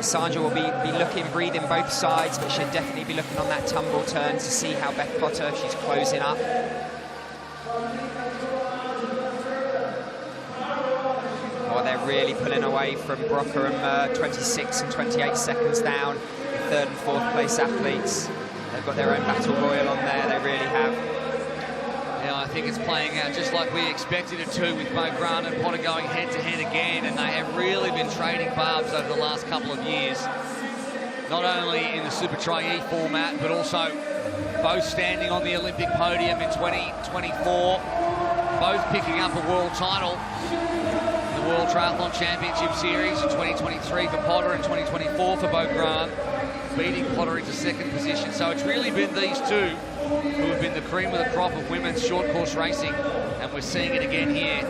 Cassandra will be looking, breathing both sides, but she'll definitely be looking on that tumble turn to see how Beth Potter, if she's closing up. Oh, they're really pulling away from Brocker and Murr, 26 and 28 seconds down. The third and fourth place athletes. They've got their own battle royal on there, they really have. Yeah, I think it's playing out just like we expected it to, with Bo Grant and Potter going head-to-head again, and they have really been trading barbs over the last couple of years. Not only in the Supertri format, but also both standing on the Olympic podium in 2024, both picking up a world title in the World Triathlon Championship Series in 2023 for Potter and 2024 for Bo Grant, beating Potter into second position. So it's really been these two who have been the cream of the crop of women's short course racing, and we're seeing it again here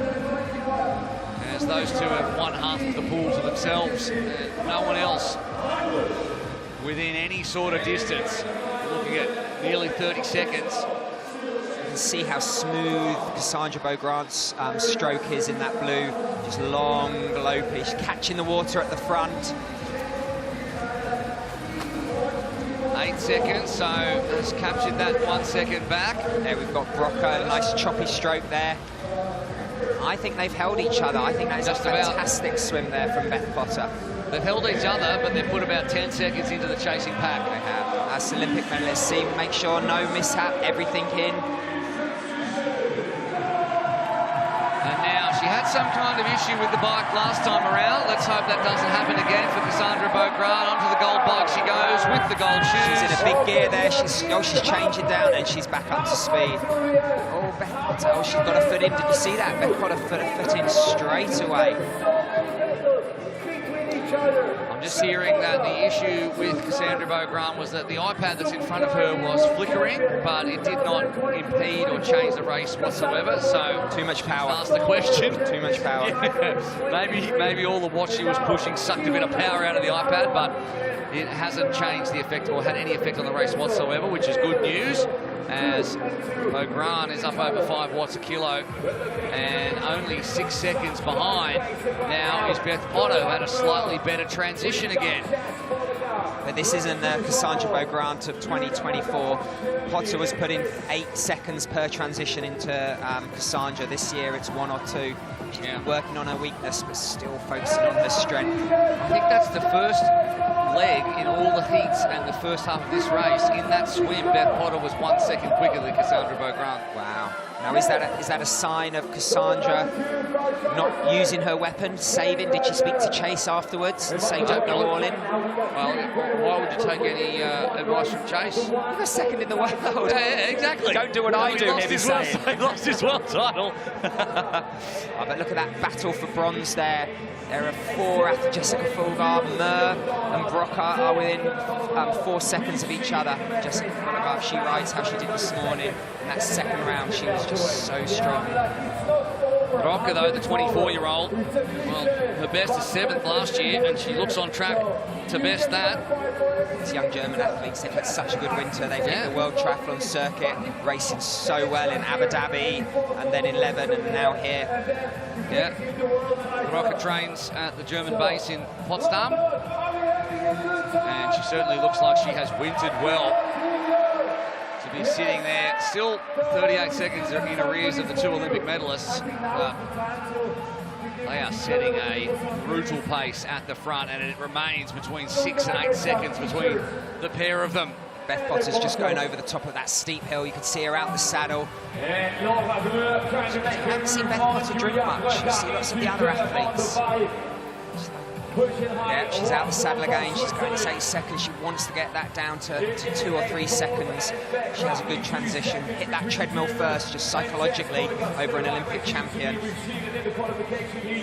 as those two have won half of the pool to themselves. No one else within any sort of distance. Looking at nearly 30 seconds. You can see how smooth Cassandra Bo Grant's stroke is in that blue. Just long, lopey, catching the water at the front. 8 seconds, so has captured that 1 second back. There we've got Brocker, nice choppy stroke there. I think they've held each other. I think that is a fantastic swim there from Beth Potter. They've held each other, but they've put about 10 seconds into the chasing pack. They have. That's Olympic medalists. See, make sure no mishap, everything in. And now she had some kind of issue with the bike last time around. Let's hope that doesn't happen again for Cassandra Bo Grant. Onto the gold bike she goes with the gold shoes. She's in a big gear there. She's changing down and she's back up to speed. Oh, Beth Potter, oh, she's got a foot in. Did you see that? Beth Potter put a foot in straight away. I'm just hearing that the issue with Cassandra Bo Grant was that the iPad that's in front of her was flickering, but it did not impede or change the race whatsoever. So too much power. Asked the question. Too much power. Yeah. Maybe all the what she was pushing sucked a bit of power out of the iPad, but it hasn't changed the effect or had any effect on the race whatsoever, which is good news, as Bo Grant is up over 5 watts a kilo and only 6 seconds behind now is Beth Potter, who had a slightly better transition again. But this isn't the Cassandra Bo Grant of 2024. Potter was putting 8 seconds per transition into Cassandra. This year it's 1 or 2. She's been working on her weakness, but still focusing on her strength. I think that's the first leg in all the heats and the first half of this race. In that swim, Beth Potter was 1 second quicker than Cassandra Bo Grant. Wow. Now, is that a sign of Cassandra not using her weapon, saving? Did she speak to Chase afterwards and say, don't go all in? Well, why would you take any advice from Chase? You're a second in the world. Yeah, exactly. Don't do what I do, he lost his world title. Oh, but look at that battle for bronze there. There are 4 after Jessica Fulgaard. Murr and Brocker are within 4 seconds of each other. Jessica Fulgaard, she rides how she did this morning. In that second round, she was just so strong. Brocker, though, the 24-year-old, well, her best is 7th last year, and she looks on track to best that. These young German athletes, they've had such a good winter. They've hit the World Triathlon circuit, racing so well in Abu Dhabi, and then in Lebanon, and now here. Yeah. Brocker trains at the German base in Potsdam, and she certainly looks like she has wintered well to be sitting there. Still 38 seconds in arrears of the 2 Olympic medalists. They are setting a brutal pace at the front, and it remains between 6 and 8 seconds between the pair of them. Beth Potter's just going over the top of that steep hill. You can see her out the saddle. I haven't seen Beth Potter drink much. You see lots of the other athletes. Yeah, she's out the saddle again. She's going to 8 seconds. She wants to get that down to 2 or 3 seconds. She has a good transition. Hit that treadmill first, just psychologically, over an Olympic champion.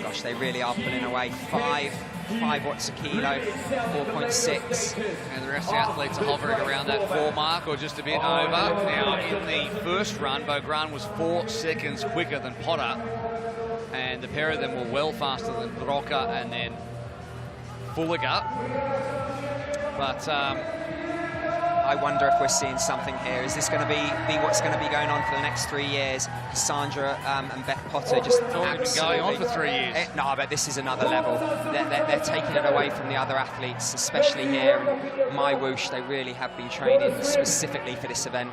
Gosh, they really are pulling away. 5 watts a kilo, 4.6. And the rest of the athletes are hovering around that 4 mark or just a bit over. Now, in the first run, Bo Grant was 4 seconds quicker than Potter. And the pair of them were well faster than Brocker and then Fulliger. But I I wonder if we're seeing something here. Is this going to be what's going to be going on for the next 3 years? Cassandra and Beth Potter just going on for 3 years. No, but this is another level. They're taking it away from the other athletes, especially here. And MyWhoosh, they really have been training specifically for this event.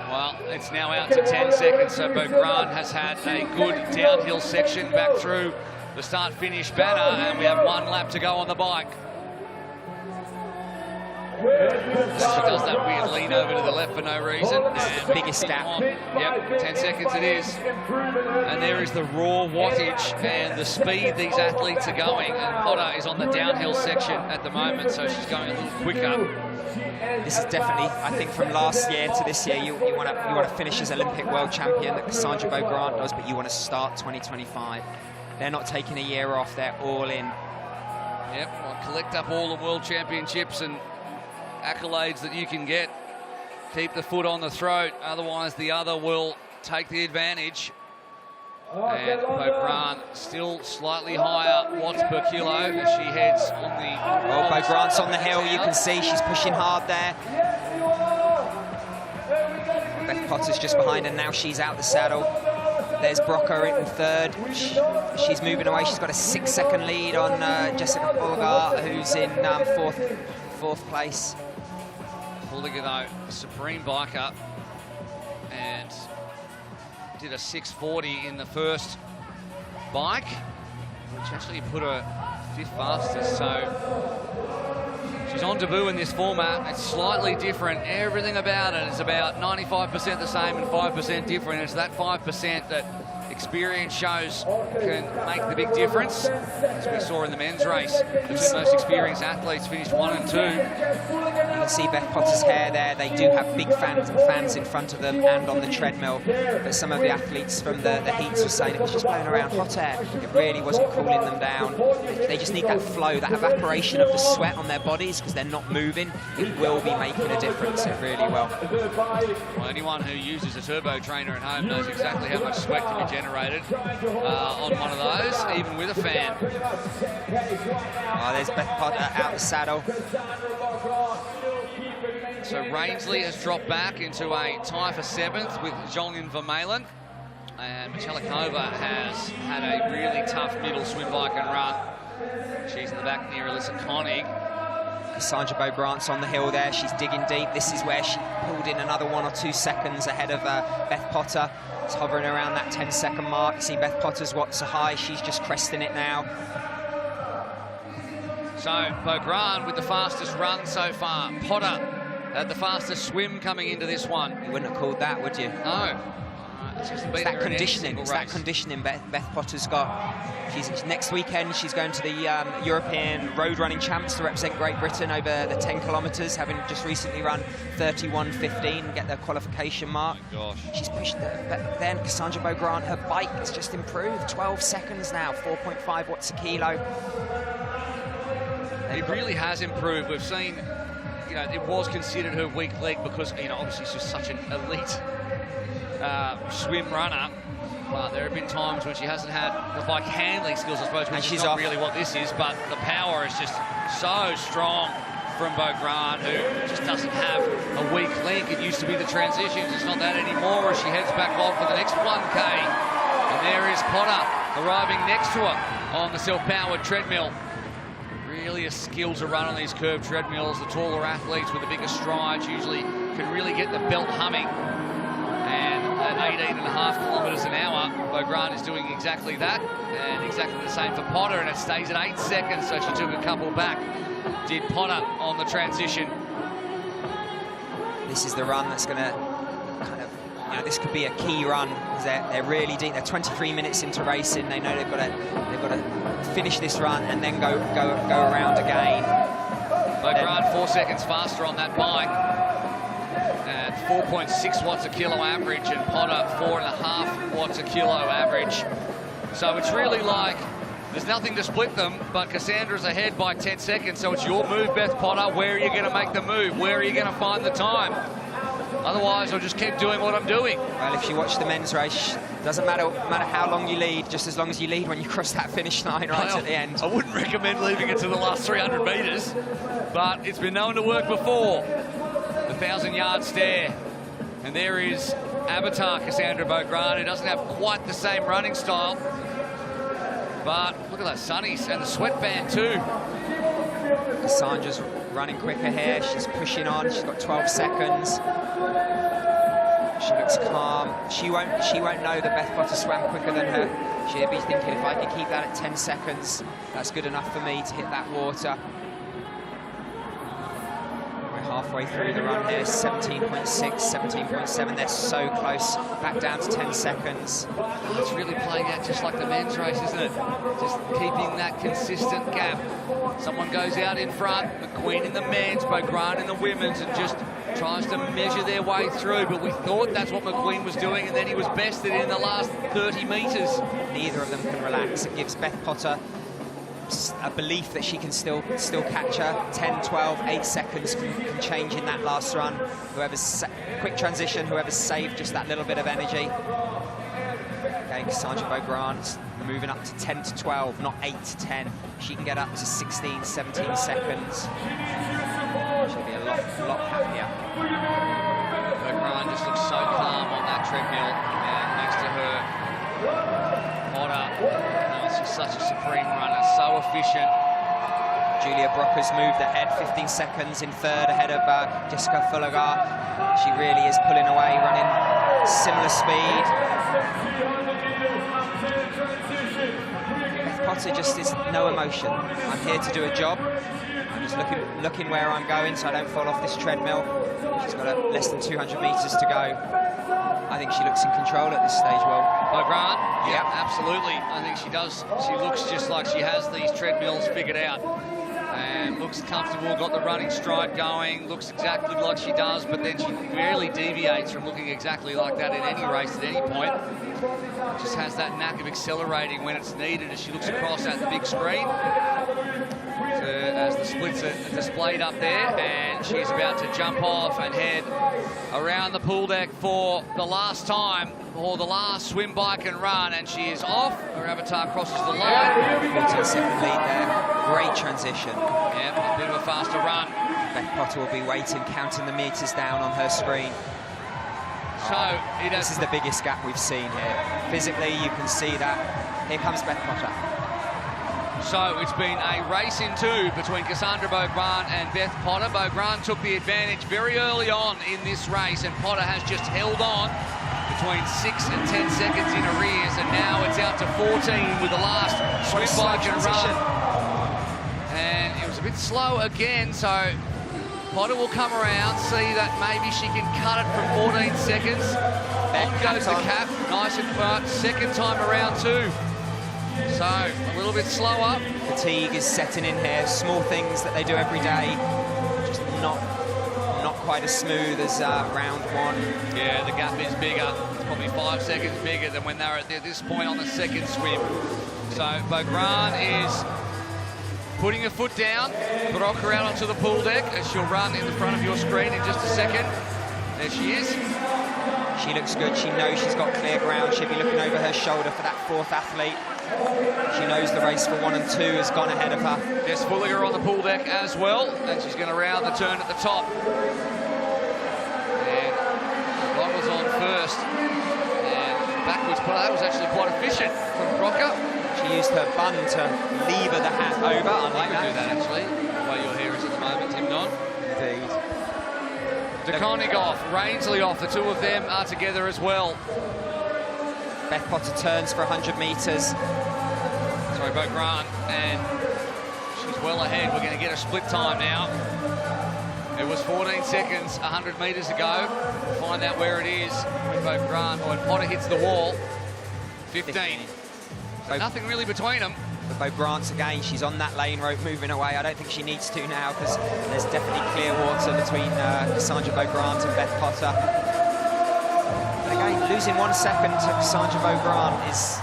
Well, it's now out to 10 seconds, so Beaugrand has had a good downhill section back through the start-finish banner, and we have 1 lap to go on the bike. She does that weird lean over to the left for no reason. And biggest gap. Yep, 10 seconds it is. And there is the raw wattage and the speed these athletes are going. And Potter is on the downhill section at the moment, so she's going a little quicker. This is definitely, I think, from last year to this year, you want to finish as Olympic world champion that Cassandra Beaugrand does, but you want to start 2025. They're not taking a year off, they're all in. Yep, well, collect up all the world championships and accolades that you can get. Keep the foot on the throat, otherwise the other will take the advantage. And Beaugrand still slightly higher watts per kilo as she heads on the... Well, Beaugrand's on the hill, you can see she's pushing hard there. Beth Potter's just behind her, now she's out the saddle. There's Brocker in third. She's moving away, she's got a 6-second lead on Jessica Polgar, who's in fourth place. Polgar, though, supreme biker, and did a 6:40 in the first bike, which actually put her 5th fastest. So she's on debut in this format. It's slightly different. Everything about it is about 95% the same and 5% different. It's that 5% that experience shows can make the big difference. As we saw in the men's race, the 2 most experienced athletes finished 1 and 2. You can see Beth Potter's hair there. They do have big fans in front of them and on the treadmill. But some of the athletes from the heats were saying it was just blowing around hot air. It really wasn't cooling them down. They just need that flow, that evaporation of the sweat on their bodies because they're not moving. It will be making a difference. It really will. Well, anyone who uses a turbo trainer at home knows exactly how much sweat can be generated on one of those, even with a fan. Oh, there's Beth Potter out the saddle. So Rainsley has dropped back into a tie for 7th with Jolyn Vermeulen. And Michalikova has had a really tough middle swim, bike and run. She's in the back near Alyssa Koenig. Cassandra Beaugrand's on the hill there. She's digging deep. This is where she pulled in another 1 or 2 seconds ahead of Beth Potter. It's hovering around that 10-second mark. You see Beth Potter's watts are high. She's just cresting it now. So Beaugrand with the fastest run so far. Potter had the fastest swim coming into this one. You wouldn't have called that, would you? No. It's that conditioning. It's that conditioning Beth Potter's got. Next weekend, she's going to the European Road Running Champs to represent Great Britain over the 10 kilometres, having just recently run 31:15, get their qualification mark. Oh my gosh. She's pushed but then Cassandra Beaugrand, her bike has just improved. 12 seconds now, 4.5 watts a kilo. It really has improved. We've seen, it was considered her weak leg because, obviously she's such an elite swim runner. But there have been times when she hasn't had the bike handling skills, I suppose, which is not really what this is, but the power is just so strong from Beaugrand, who just doesn't have a weak link. It used to be the transitions. It's not that anymore as she heads back on for the next 1K. And there is Potter arriving next to her on the self-powered treadmill. Really a skill to run on these curved treadmills. The taller athletes with the bigger strides usually can really get the belt humming. And at 18.5 kilometres an hour, Beaugrand is doing exactly that, and exactly the same for Potter, and it stays at 8 seconds, so she took a couple back. Did Potter on the transition. This is the run that's going to kind of, this could be a key run, because they're really deep. They're 23 minutes into racing. They know they've got to finish this run and then go around again. Beaugrand 4 seconds faster on that bike. At 4.6 watts a kilo average, and Potter 4.5 watts a kilo average. So it's really like there's nothing to split them, but Cassandra's ahead by 10 seconds, so it's your move, Beth Potter. Where are you going to make the move? Where are you going to find the time? Otherwise, I'll just keep doing what I'm doing. Well, if you watch the men's race, doesn't matter how long you lead, just as long as you lead when you cross that finish line right at the end. I wouldn't recommend leaving it to the last 300 metres, but it's been known to work before. 1,000-yard stare. And there is Avatar Cassandra Beaugrand, who doesn't have quite the same running style. But look at those sunnies and the sweatband too. Cassandra's running quicker here. She's pushing on. She's got 12 seconds. She looks calm. She won't know that Beth Potter swam quicker than her. She'll be thinking, if I can keep that at 10 seconds, that's good enough for me to hit that water. We're halfway through the run here. 17.6, 17.7. They're so close. Back down to 10 seconds. It's really playing out just like the men's race, isn't it? Just keeping that consistent gap. Someone goes out in front, McQueen in the men's, Beaugrand in the women's, and just tries to measure their way through. But we thought that's what McQueen was doing, and then he was bested in the last 30 metres. Neither of them can relax. It gives Beth Potter a belief that she can still catch her. 10, 12, 8 seconds can change in that last run. Whoever's quick transition, whoever's saved just that little bit of energy. Okay, Cassandra Beaugrand moving up to 10 to 12, not 8 to 10. She can get up to 16, 17 seconds. She'll be a lot happier. Beaugrand just looks so calm on that treadmill, and next to her, Potter. She's such a supreme runner, so efficient. Julia Brocker's moved ahead, 15 seconds in third, ahead of Jessica Fullagar. She really is pulling away, running similar speed. Beth Potter just is no emotion. I'm here to do a job. I'm just looking where I'm going so I don't fall off this treadmill. She's got less than 200 metres to go. I think she looks in control at this stage, Will. Beaugrand? Yeah, absolutely. I think she does. She looks just like she has these treadmills figured out. And looks comfortable, got the running stride going, looks exactly like she does, but then she rarely deviates from looking exactly like that in any race at any point. Just has that knack of accelerating when it's needed as she looks across at the big screen. As the splits are displayed up there, and she's about to jump off and head around the pool deck for the last time, or the last swim, bike and run, and she is off. Her Avatar crosses the line. 14-second lead there. Great transition. Yeah, a bit of a faster run. Beth Potter will be waiting, counting the meters down on her screen. So this is the biggest gap we've seen here. Physically, you can see that. Here comes Beth Potter. So it's been a race in two between Cassandra Beaugrand and Beth Potter. Beaugrand took the advantage very early on in this race, and Potter has just held on between 6 and 10 seconds in arrears, and now it's out to 14 with the last swim, bike and run. And it was a bit slow again, so Potter will come around, see that maybe she can cut it from 14 seconds. On goes the cap, nice and quiet, second time around too. So, a little bit slower. Fatigue is setting in here. Small things that they do every day, just not quite as smooth as round one. Yeah, the gap is bigger. It's probably 5 seconds bigger than when they're at this point on the second swim. So, Beaugrand is putting her foot down, rock her out onto the pool deck, as she'll run in the front of your screen in just a second. There she is. She looks good. She knows she's got clear ground. She'll be looking over her shoulder for that fourth athlete. She knows the race for 1 and 2 has gone ahead of her. Jess Fullagar on the pool deck as well, and she's going to round the turn at the top. And Rock was on first. And backwards pull. That was actually quite efficient from Crocker. She used her bun to lever the hat over. I like that. Do that actually. The way your hair is at the moment, Tim Don. Indeed. De Koning off, Rainsley off. The two of them are together as well. Beth Potter turns for 100 metres. Sorry, Beaugrand, and she's well ahead. We're going to get a split time now. It was 14 seconds 100 metres ago. We'll find out where it is when Beaugrand, or when Potter hits the wall. 15. So nothing really between them. But Beaugrand again, she's on that lane rope moving away. I don't think she needs to now, because there's definitely clear water between Cassandra Beaugrand and Beth Potter. But again, losing 1 second to Cassandra Beaugrand is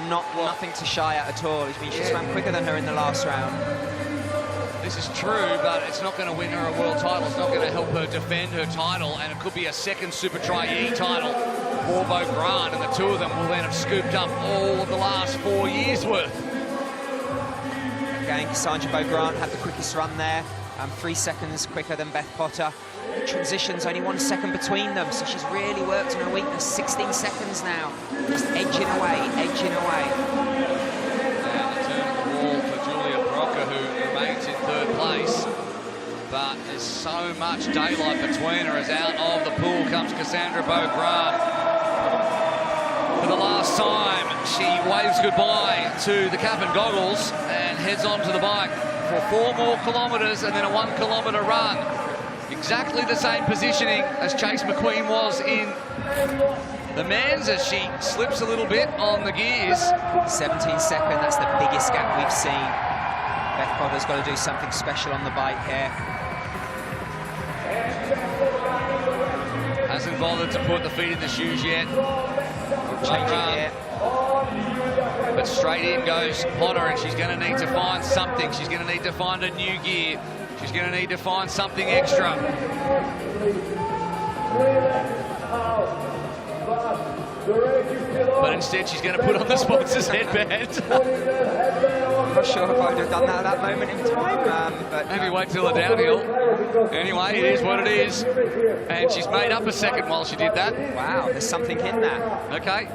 nothing to shy at all. I mean, she swam quicker than her in the last round. This is true, but it's not going to win her a world title. It's not going to help her defend her title, and it could be a second Supertri title for Beaugrand, and the two of them will then have scooped up all of the last 4 years' worth. Again, Cassandra Beaugrand had the quickest run there. 3 seconds quicker than Beth Potter. Transitions only 1 second between them, so she's really worked on her weakness. 16 seconds now, just edging away, edging away. Down the turn of the wall for Julia Brocker, who remains in 3rd place. But there's so much daylight between her as out of the pool comes Cassandra Beaugrand. For the last time, she waves goodbye to the cap and goggles and heads onto the bike for 4 more kilometres and then a 1 kilometre run. Exactly the same positioning as Chase McQueen was in the men's as she slips a little bit on the gears. 17 seconds, that's the biggest gap we've seen. Beth Potter's got to do something special on the bike here. Hasn't bothered to put the feet in the shoes yet. Change it here. But straight in goes Potter, and she's going to need to find something. She's going to need to find a new gear. She's going to need to find something extra. But instead, she's going to put on the sponsor's headband. I'm not sure if I would have done that at that moment in time. But maybe wait till the downhill. Anyway, it is what it is. And she's made up a second while she did that. Wow, there's something in that. Okay.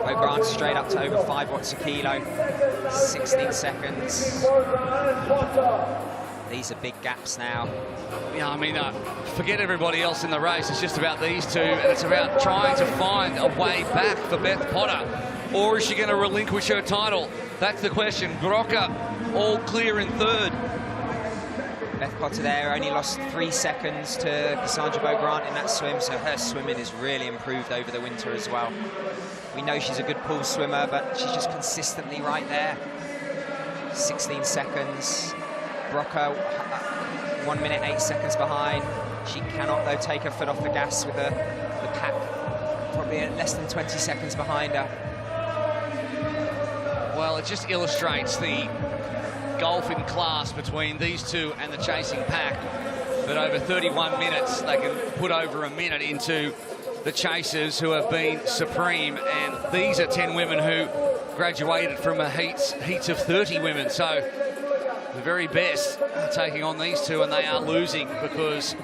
Beaugrand straight up to over 5 watts a kilo. 16 seconds. These are big gaps now. Yeah, I mean, forget everybody else in the race. It's just about these two, and it's about trying to find a way back for Beth Potter. Or is she going to relinquish her title? That's the question. Brocker all clear in 3rd. Beth Potter there only lost 3 seconds to Cassandra Beaugrand in that swim, so her swimming has really improved over the winter as well. We know she's a good pool swimmer, but she's just consistently right there. 16 seconds. Brocker 1 minute 8 seconds behind. She cannot, though, take her foot off the gas with the pack probably at less than 20 seconds behind her. Well, it just illustrates the gulf in class between these two and the chasing pack. But over 31 minutes, they can put over a minute into the chasers who have been supreme. And these are 10 women who graduated from a heats of 30 women. So the very best are taking on these two, and they are losing because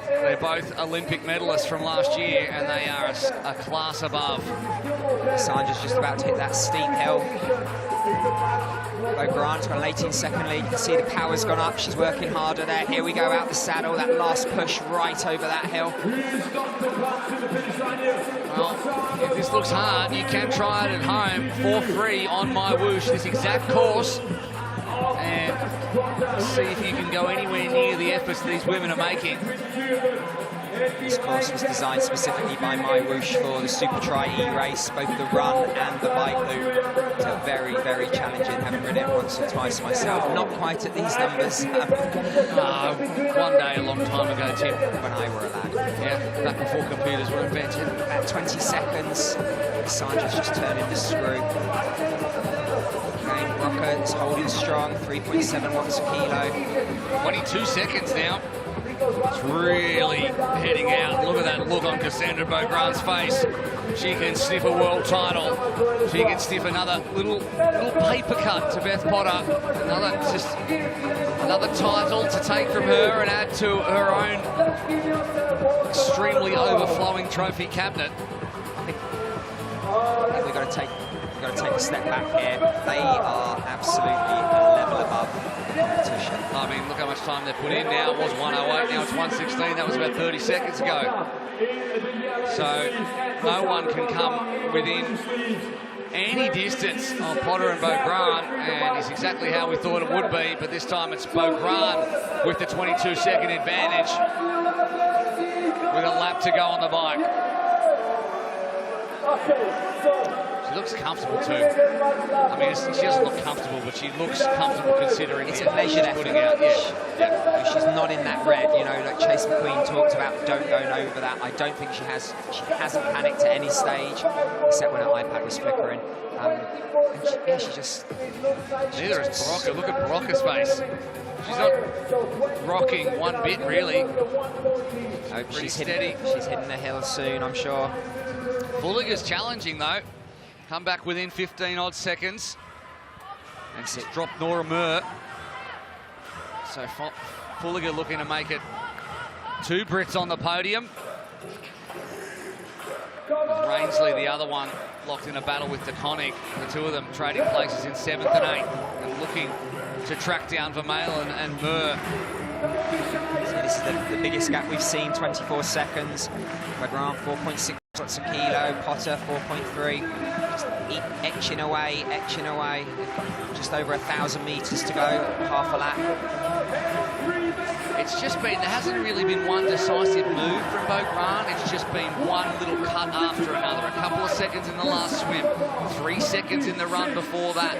they're both Olympic medalists from last year, and they are a class above. Sandra's just about to hit that steep hill. Beaugrand's got an 18-second lead. You can see the power's gone up. She's working harder there. Here we go out the saddle. That last push right over that hill. Well, if this looks hard, you can try it at home for free on MyWhoosh, this exact course, and see if you can go anywhere near the efforts these women are making. This course was designed specifically by MyWhoosh for the Supertri E-race, both the run and the bike loop. It's very, very challenging, having ridden it once or twice myself. Not quite at these numbers. One day a long time ago, Tim. When I were a lad. Yeah, back before computers were invented. About 20 seconds. Sandra's just turning the screw. Again, Brocker is holding strong, 3.7 watts a kilo. 22 seconds now. It's really heading out. Look at that look on Cassandra Beaugrand's face. She can sniff a world title. She can sniff another little paper cut to Beth Potter. Another title to take from her and add to her own extremely overflowing trophy cabinet. I think we've got to take a step back here. They are absolutely a level above competition. I mean, look how much time they put in now. It was 1:08, now it's 1:16. That was about 30 seconds ago. So no one can come within any distance of Potter and Beaugrand, and it's exactly how we thought it would be, but this time it's Beaugrand with the 22-second advantage with a lap to go on the bike. She looks comfortable too. I mean, she doesn't look comfortable, but she looks comfortable considering it's a measured effort. Putting out. Yeah. She's not in that red, you know, like Chase McQueen talked about, don't go over that. I don't think she has. She hasn't panicked at any stage, except when her iPad was flickering. She just... Neither is Brocker. Look at Brocker's face. She's not rocking one bit, really. She's steady. She's hitting the hill soon, I'm sure. Bulliger's challenging, though. Come back within 15 odd seconds. And she's dropped Nora Murr. So Fulliger looking to make it 2 Brits on the podium. Rainsley, the other one, locked in a battle with DeConnick. The two of them trading places in 7th and 8th and looking to track down Vermeulen and Murr. So this is the biggest gap we've seen, 24 seconds. Grant 4.6 watts a kilo, Potter 4.3. Just etching away. Just over 1,000 metres to go, half a lap. It's just been, there hasn't really been one decisive move from Beau Grant. It's just been one little cut after another. A couple of seconds in the last swim, 3 seconds in the run before that,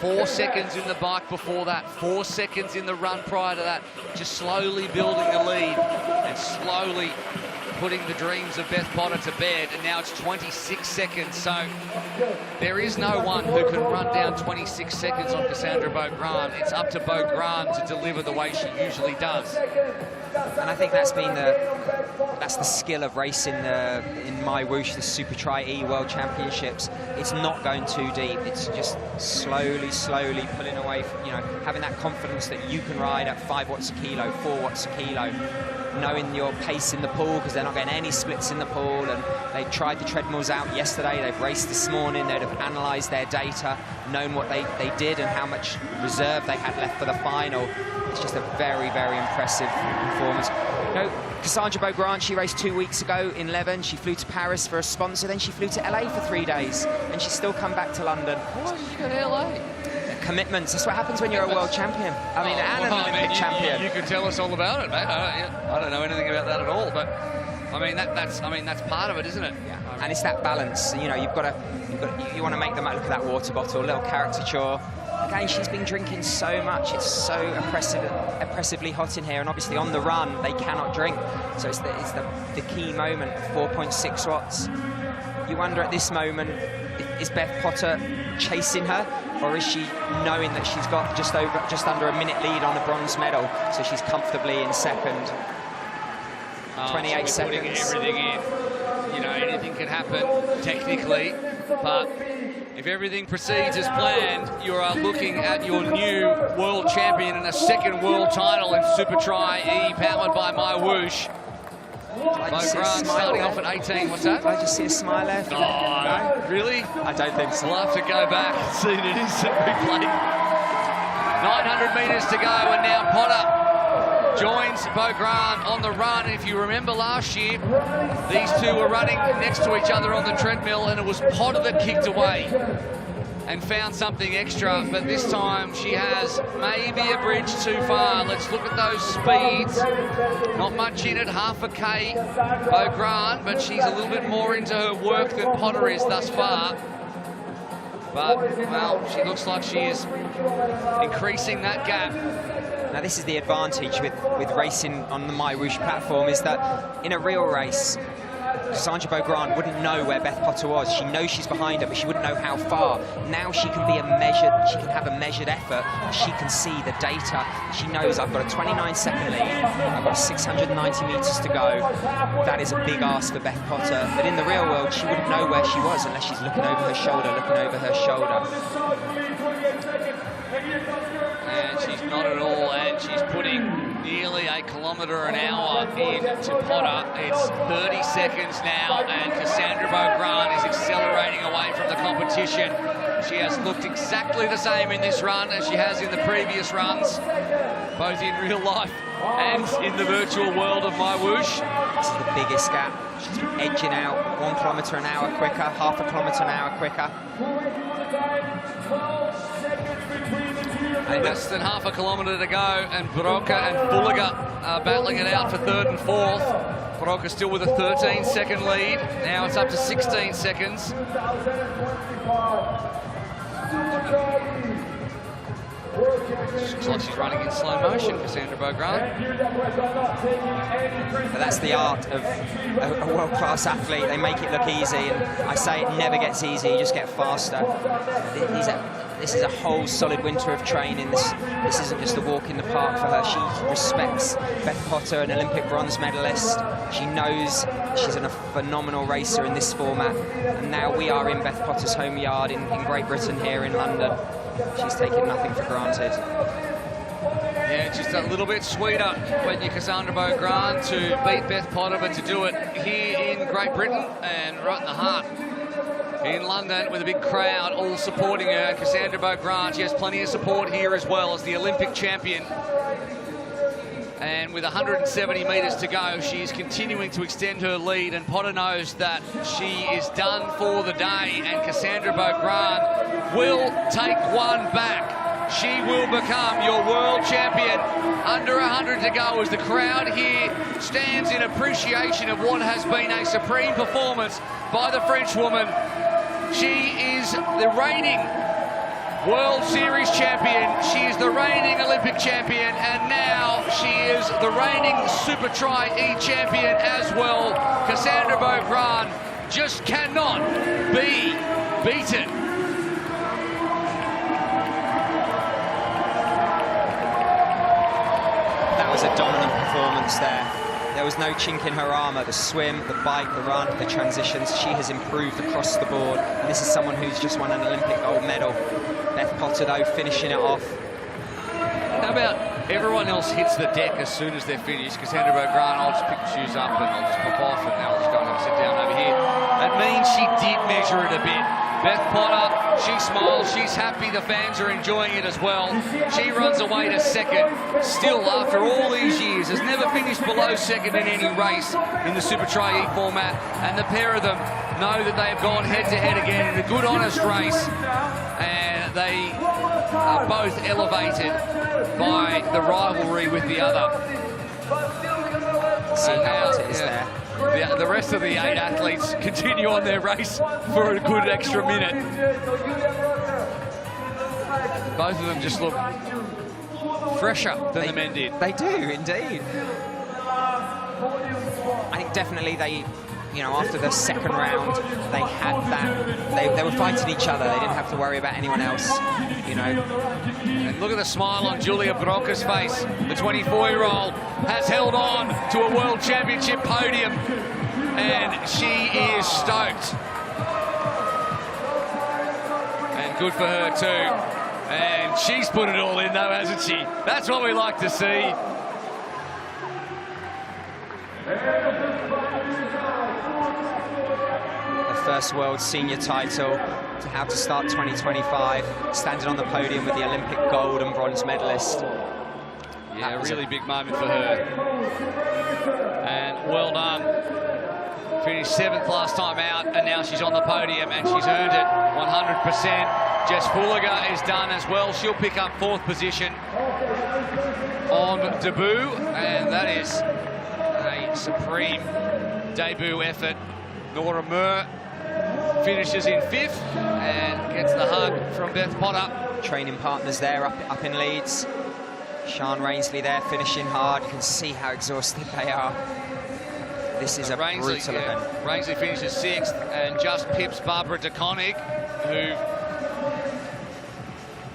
4 seconds in the bike before that, 4 seconds in the run prior to that. Just slowly building the lead and slowly putting the dreams of Beth Potter to bed, and now it's 26 seconds. So there is no one who can run down 26 seconds on Cassandra Beau Grant. It's up to Beau Grant to deliver the way she usually does. And I think that's the skill of racing in MyWhoosh, the Supertri E World Championships. It's not going too deep. It's just slowly pulling away from, having that confidence that you can ride at 5 watts a kilo, 4 watts a kilo, knowing your pace in the pool, because they're not getting any splits in the pool. And they tried the treadmills out yesterday. They've raced this morning. They'd have analysed their data, known what they did and how much reserve they had left for the final. It's just a very impressive performance. Cassandra Beau Grant, she raced 2 weeks ago in Leven. She flew to Paris for a sponsor, then she flew to LA for 3 days, and she's still come back to London. Why did you go to LA? Commitments. That's what happens when you're a world champion. I mean, and an Olympic champion. You could tell us all about it, mate. I don't know anything about that at all, but I mean that's part of it, isn't it? Yeah. And it's that balance. You want to make them look at that water bottle, a little caricature. Again, she's been drinking so much. It's so oppressively hot in here, and obviously on the run they cannot drink. So it's the key moment. 4.6 watts. You wonder at this moment, is Beth Potter chasing her, or is she knowing that she's got just under a minute lead on a bronze medal, so she's comfortably in second? 28 so we're seconds. Putting everything in. Anything can happen technically, but if everything proceeds as planned, you are looking at your new world champion and a second world title in Supertri E, powered by MyWhoosh. Beau Grant starting off at 18. What's that? Did I just see a smile there? No, really? I don't think so. We'll have to go back and see an instant replay. 900 metres to go, and now Potter joins Beau Grant on the run. If you remember last year, these two were running next to each other on the treadmill, and it was Potter that kicked away and found something extra, but this time she has maybe a bridge too far. Let's look at those speeds. Not much in it, half a K, Beau Grant, but she's a little bit more into her work than Potter is thus far. But, well, she looks like she is increasing that gap. Now this is the advantage with racing on the MyWhoosh platform, is that in a real race, Cassandra Beau Grant wouldn't know where Beth Potter was. She knows she's behind her, but she wouldn't know how far. Now she can have a measured effort. She can see the data. She knows I've got a 29-second lead. I've got 690 meters to go. That is a big ask for Beth Potter. But in the real world, she wouldn't know where she was unless she's looking over her shoulder, And she's not at all, and she's putting nearly 1 kilometre an hour into Potter. It's 30 seconds now, and Cassandra Beau Grant is accelerating away from the competition. She has looked exactly the same in this run as she has in the previous runs, both in real life and in the virtual world of MyWhoosh. This is the biggest gap. She's edging out 1 kilometre an hour quicker, half a kilometre an hour quicker. Less than half a kilometre to go, and Broca and Fulliger are battling it out for 3rd and 4th. Broca still with a 13-second lead. Now it's up to 16 seconds. Looks like she's running in slow motion, Cassandra Beau Grant. But that's the art of a world-class athlete. They make it look easy, and I say it never gets easy, you just get faster. This is a whole solid winter of training. This isn't just a walk in the park for her. She respects Beth Potter, an Olympic bronze medalist. She knows she's a phenomenal racer in this format. And now we are in Beth Potter's home yard in Great Britain here in London. She's taken nothing for granted. Yeah, just a little bit sweeter when you're Cassandra Beaugrand to beat Beth Potter, but to do it here in Great Britain and right in the heart in London with a big crowd all supporting her. Cassandra Beaugrand, she has plenty of support here as well as the Olympic champion. And with 170 metres to go, she is continuing to extend her lead, and Potter knows that she is done for the day, and Cassandra Beaugrand will take one back. She will become your world champion. Under 100 to go as the crowd here stands in appreciation of what has been a supreme performance by the Frenchwoman. She is the reigning World Series champion. She is the reigning Olympic champion, and now she is the reigning Supertri E champion as well. Cassandra Beaugrand just cannot be beaten. That was a dominant performance there. There was no chink in her armour. The swim, the bike, the run, the transitions. She has improved across the board. And this is someone who's just won an Olympic gold medal. Beth Potter, though, finishing it off. How about everyone else hits the deck as soon as they're finished? Cassandra Beaugrand, I'll just pick the shoes up and I'll just pop off, and now I'll just go and have a sit down over here. That means she did measure it a bit. Beth Potter, she smiles, she's happy, the fans are enjoying it as well. She runs away to second. Still, after all these years, has never finished below second in any race in the Supertri E format, and the pair of them know that they have gone head-to-head again in a good, honest race, and they are both elevated by the rivalry with the other. See how it is there. The rest of the 8 athletes continue on their race for a good extra minute. Both of them just look fresher than the men did. They do, indeed. I think definitely they, you know, after the second round, they had that, they were fighting each other. They didn't have to worry about anyone else, you know. And look at the smile on Julia Brocker's face. The 24-year-old has held on to a World Championship podium, and she is stoked. And good for her too. And she's put it all in though, hasn't she? That's what we like to see. First world senior title to how to start 2025, standing on the podium with the Olympic gold and bronze medalist. Yeah, a really big moment for her. And well done. Finished 7th last time out, and now she's on the podium, and she's earned it 100%. Jess Fulliger is done as well. She'll pick up 4th position on debut, and that is a supreme debut effort. Nora Murr finishes in 5th and gets the hug from Beth Potter. Training partners there up in Leeds. Sian Rainsley there finishing hard. You can see how exhausted they are. This is a brutal event. Rainsley finishes 6th and just pips Barbara de Koning, who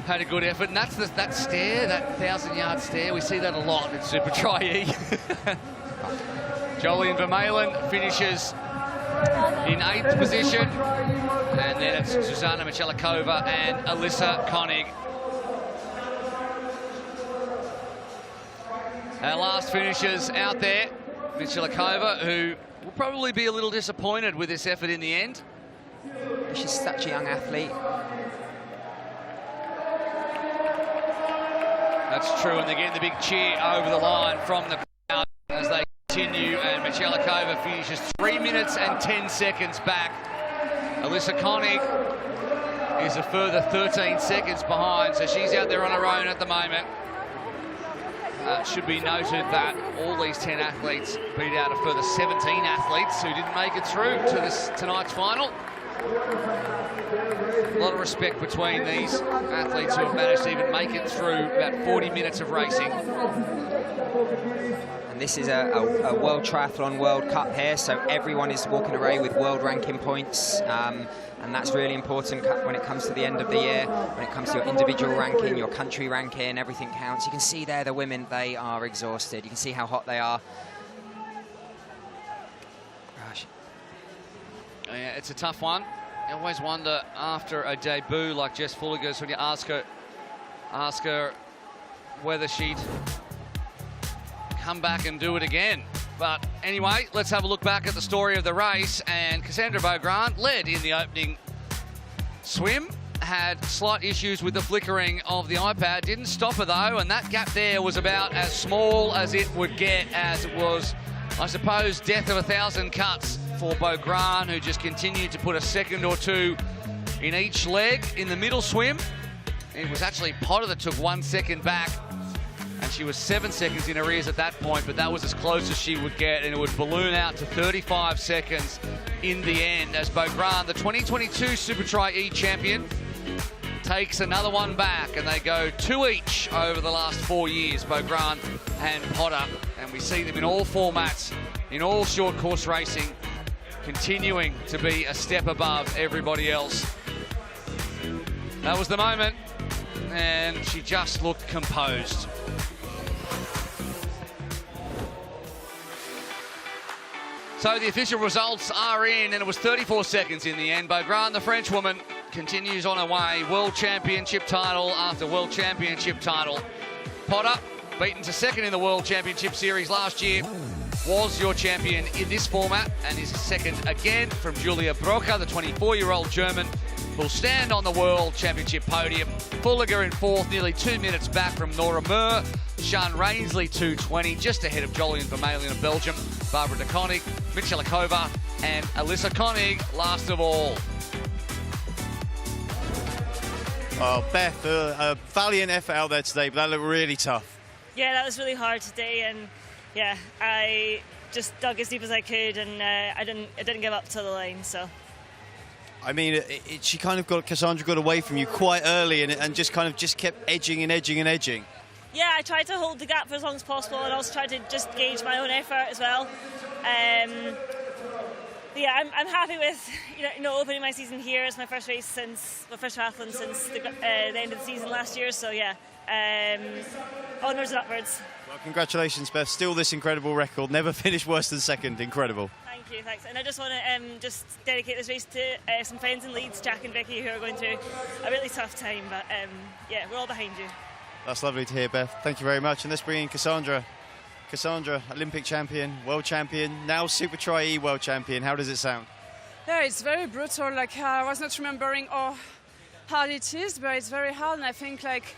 had a good effort. And that's that stare, that 1,000-yard stare. We see that a lot in Supertri E. Jolien Vermeulen finishes in 8th position, and then it's Susanna Michalikova and Alyssa Konig. Our last finishers out there, Michalikova, who will probably be a little disappointed with this effort in the end. She's such a young athlete. That's true, and they're getting the big cheer over the line from the crowd as they continue, and Michalikova finishes 3 minutes and 10 seconds back. Alyssa Konig is a further 13 seconds behind, so she's out there on her own at the moment. Should be noted that all these 10 athletes beat out a further 17 athletes who didn't make it through to tonight's final. A lot of respect between these athletes who have managed to even make it through about 40 minutes of racing. And this is a World Triathlon World Cup here, so everyone is walking away with world ranking points. And that's really important when it comes to the end of the year, when it comes to your individual ranking, your country ranking, everything counts. You can see there the women, they are exhausted. You can see how hot they are. Gosh. Yeah, it's a tough one. You always wonder after a debut like Jess Fulliger's, when you ask her whether she'd come back and do it again. But anyway, let's have a look back at the story of the race. And Cassandra Beaugrand led in the opening swim, had slight issues with the flickering of the iPad, didn't stop her though, and that gap there was about as small as it would get, as it was, I suppose, death of 1,000 cuts for Beaugrand, who just continued to put a second or two in each leg. In the middle swim, it was actually Potter that took 1 second back, and she was 7 seconds in arrears at that point, but that was as close as she would get, and it would balloon out to 35 seconds in the end, as Beaugrand, the 2022 Supertri E champion, takes another one back, and they go 2 each over the last 4 years, Beaugrand and Potter, and we see them in all formats, in all short course racing, continuing to be a step above everybody else. That was the moment, and she just looked composed. So the official results are in, and it was 34 seconds in the end. Beaugrand, the French woman, continues on her way. World Championship title after World Championship title. Potter, beaten to second in the World Championship Series last year, was your champion in this format, and is second again from Julia Broca, the 24-year-old German, will stand on the World Championship podium. Fulliger in fourth, nearly 2 minutes back from Nora Murr. Sean Rainsley, 2:20, just ahead of Jolien Vermeulen of Belgium. Barbara de Koning, Michalikova, and Alyssa Konig, last of all. Oh, Beth, a valiant effort out there today, but that looked really tough. Yeah, that was really hard today, and yeah, I just dug as deep as I could, and I didn't give up to the line. So. I mean, she kind of Cassandra got away from you quite early, and just kept edging and edging and edging. Yeah, I tried to hold the gap for as long as possible, and also tried to just gauge my own effort as well. Yeah, I'm happy with opening my season here. It's my first triathlon since the end of the season last year. So yeah, onwards and upwards. Well, congratulations, Beth. Still this incredible record. Never finished worse than second. Incredible. Thank you, thanks. And I just want to just dedicate this race to some friends in Leeds, Jack and Vicky, who are going through a really tough time. But yeah, we're all behind you. That's lovely to hear, Beth. Thank you very much. And let's bring in Cassandra. Cassandra, Olympic champion, world champion, now Supertri E world champion. How does it sound? Yeah, it's very brutal. Like I was not remembering how hard it is, but it's very hard. And I think like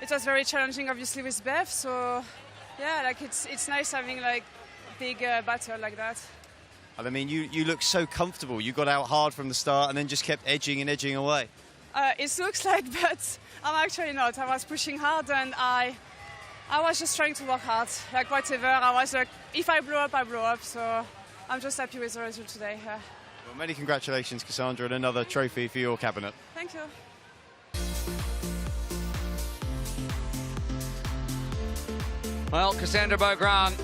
it was very challenging, obviously, with Beth. So yeah, like it's nice having like big battle like that. And I mean, you look so comfortable. You got out hard from the start and then just kept edging and edging away. It looks like, but I'm actually not. I was pushing hard, and I was just trying to work hard. Like whatever, I was like, if I blow up, I blow up. So I'm just happy with the result today. Well, many congratulations, Cassandra, and another trophy for your cabinet. Thank you. Well, Cassandra Beaugrand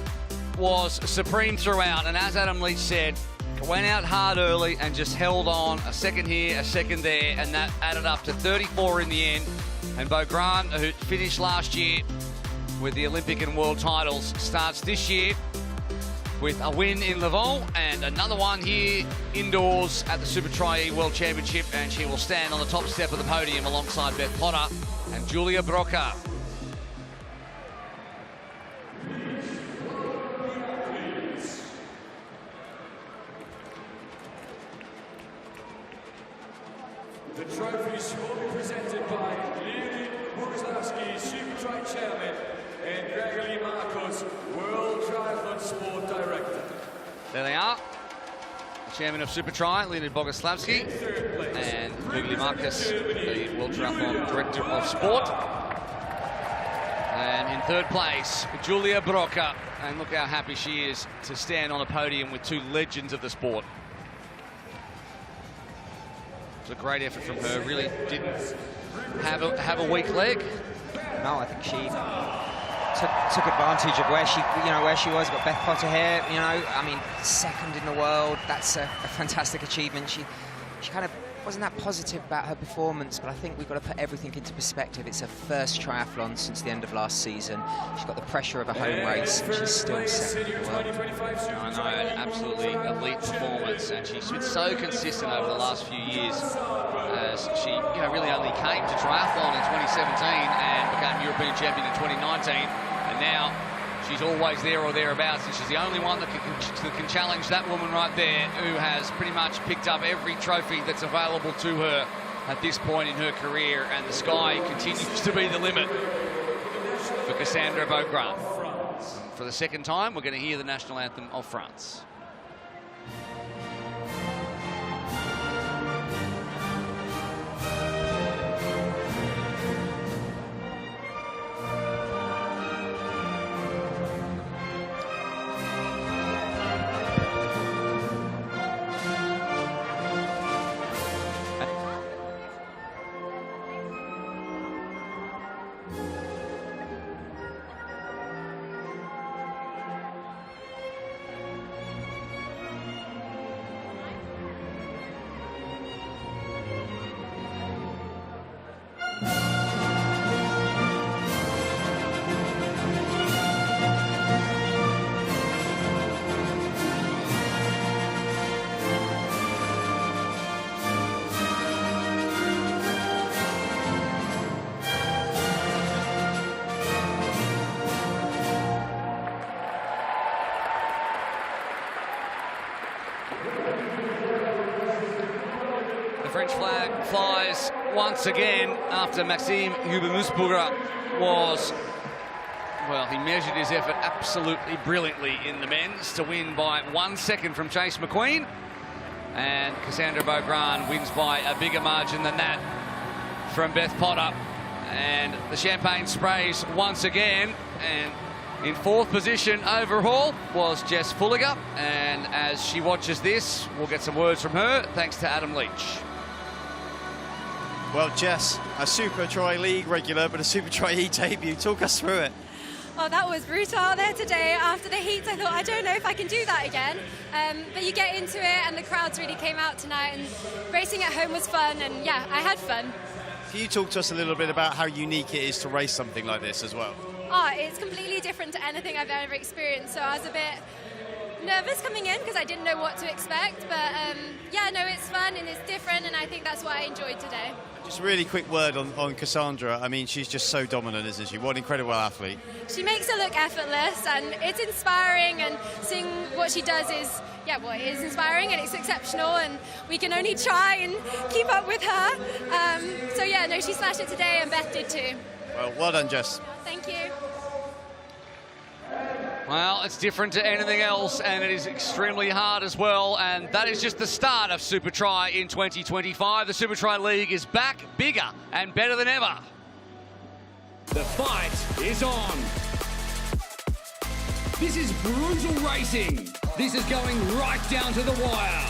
was supreme throughout, and as Adam Leach said, went out hard early and just held on, a second here, a second there, and that added up to 34 in the end. And Beaugrand, who finished last year with the Olympic and world titles, starts this year with a win in Levant and another one here indoors at the Supertri World Championship, and she will stand on the top step of the podium alongside Beth Potter and Julia Broca. The trophies will be presented by Leonid Boguslavsky, Supertri Chairman, and Gregory Marcos, World Triathlon Sport Director. There they are. The chairman of Supertri, Leonid Boguslavsky, and Gregory Marcos, the World Triathlon Director of Sport. And in third place, Julia Broca. And look how happy she is to stand on a podium with two legends of the sport. It was a great effort from her. Really didn't have a weak leg. No, I think she took advantage of where she was. But Beth Potter here, I mean, second in the world. That's a fantastic achievement. She kind of wasn't that positive about her performance, but I think we've got to put everything into perspective. It's her first triathlon since the end of last season. She's got the pressure of a home race, and she's still second in the world. I know, an absolutely elite performance, and she's been so consistent over the last few years, as she really only came to triathlon in 2017 and became European champion in 2019. And now she's always there or thereabouts, and she's the only one that can challenge that woman right there, who has pretty much picked up every trophy that's available to her at this point in her career, and the sky continues to be the limit for Cassandra Beaugrand. For the second time, we're going to hear the national anthem of France. The French flag flies once again after Maxime Hubert-Musburger was, well, he measured his effort absolutely brilliantly in the men's to win by 1 second from Chase McQueen. And Cassandra Beaugrand wins by a bigger margin than that from Beth Potter. And the champagne sprays once again. And in fourth position overall was Jess Fulliger. And as she watches this, we'll get some words from her, thanks to Adam Leach. Well, Jess, a Supertri League regular, but a Supertri E debut. Talk us through it. Oh, that was brutal out there today. After the heats, I thought, I don't know if I can do that again. But you get into it, and the crowds really came out tonight, and racing at home was fun, and yeah, I had fun. Can you talk to us a little bit about how unique it is to race something like this as well? Oh, it's completely different to anything I've ever experienced, so I was a bit nervous coming in because I didn't know what to expect, but yeah, no, it's fun and it's different, and I think that's what I enjoyed today. Just a really quick word on Cassandra. I mean, she's just so dominant, isn't she? What an incredible athlete. She makes it look effortless, and it's inspiring, and seeing what she does is, yeah, well, it is inspiring and it's exceptional, and we can only try and keep up with her. So yeah, no, she smashed it today, and Beth did too. Well done, Jess. Thank you. Well, it's different to anything else, and it is extremely hard as well, and that is just the start of Supertri in 2025. The Supertri League is back, bigger and better than ever. The fight is on. This is brutal racing. This is going right down to the wire.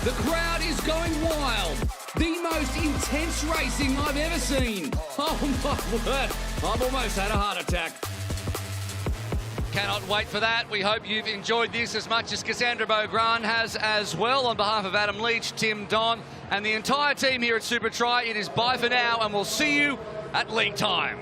The crowd is going wild. The most intense racing I've ever seen. Oh my word, I've almost had a heart attack. Cannot wait for that. We hope you've enjoyed this as much as Cassandra Beaugrand has as well. On behalf of Adam Leach, Tim Don, and the entire team here at Supertri, it is bye for now, and we'll see you at league time.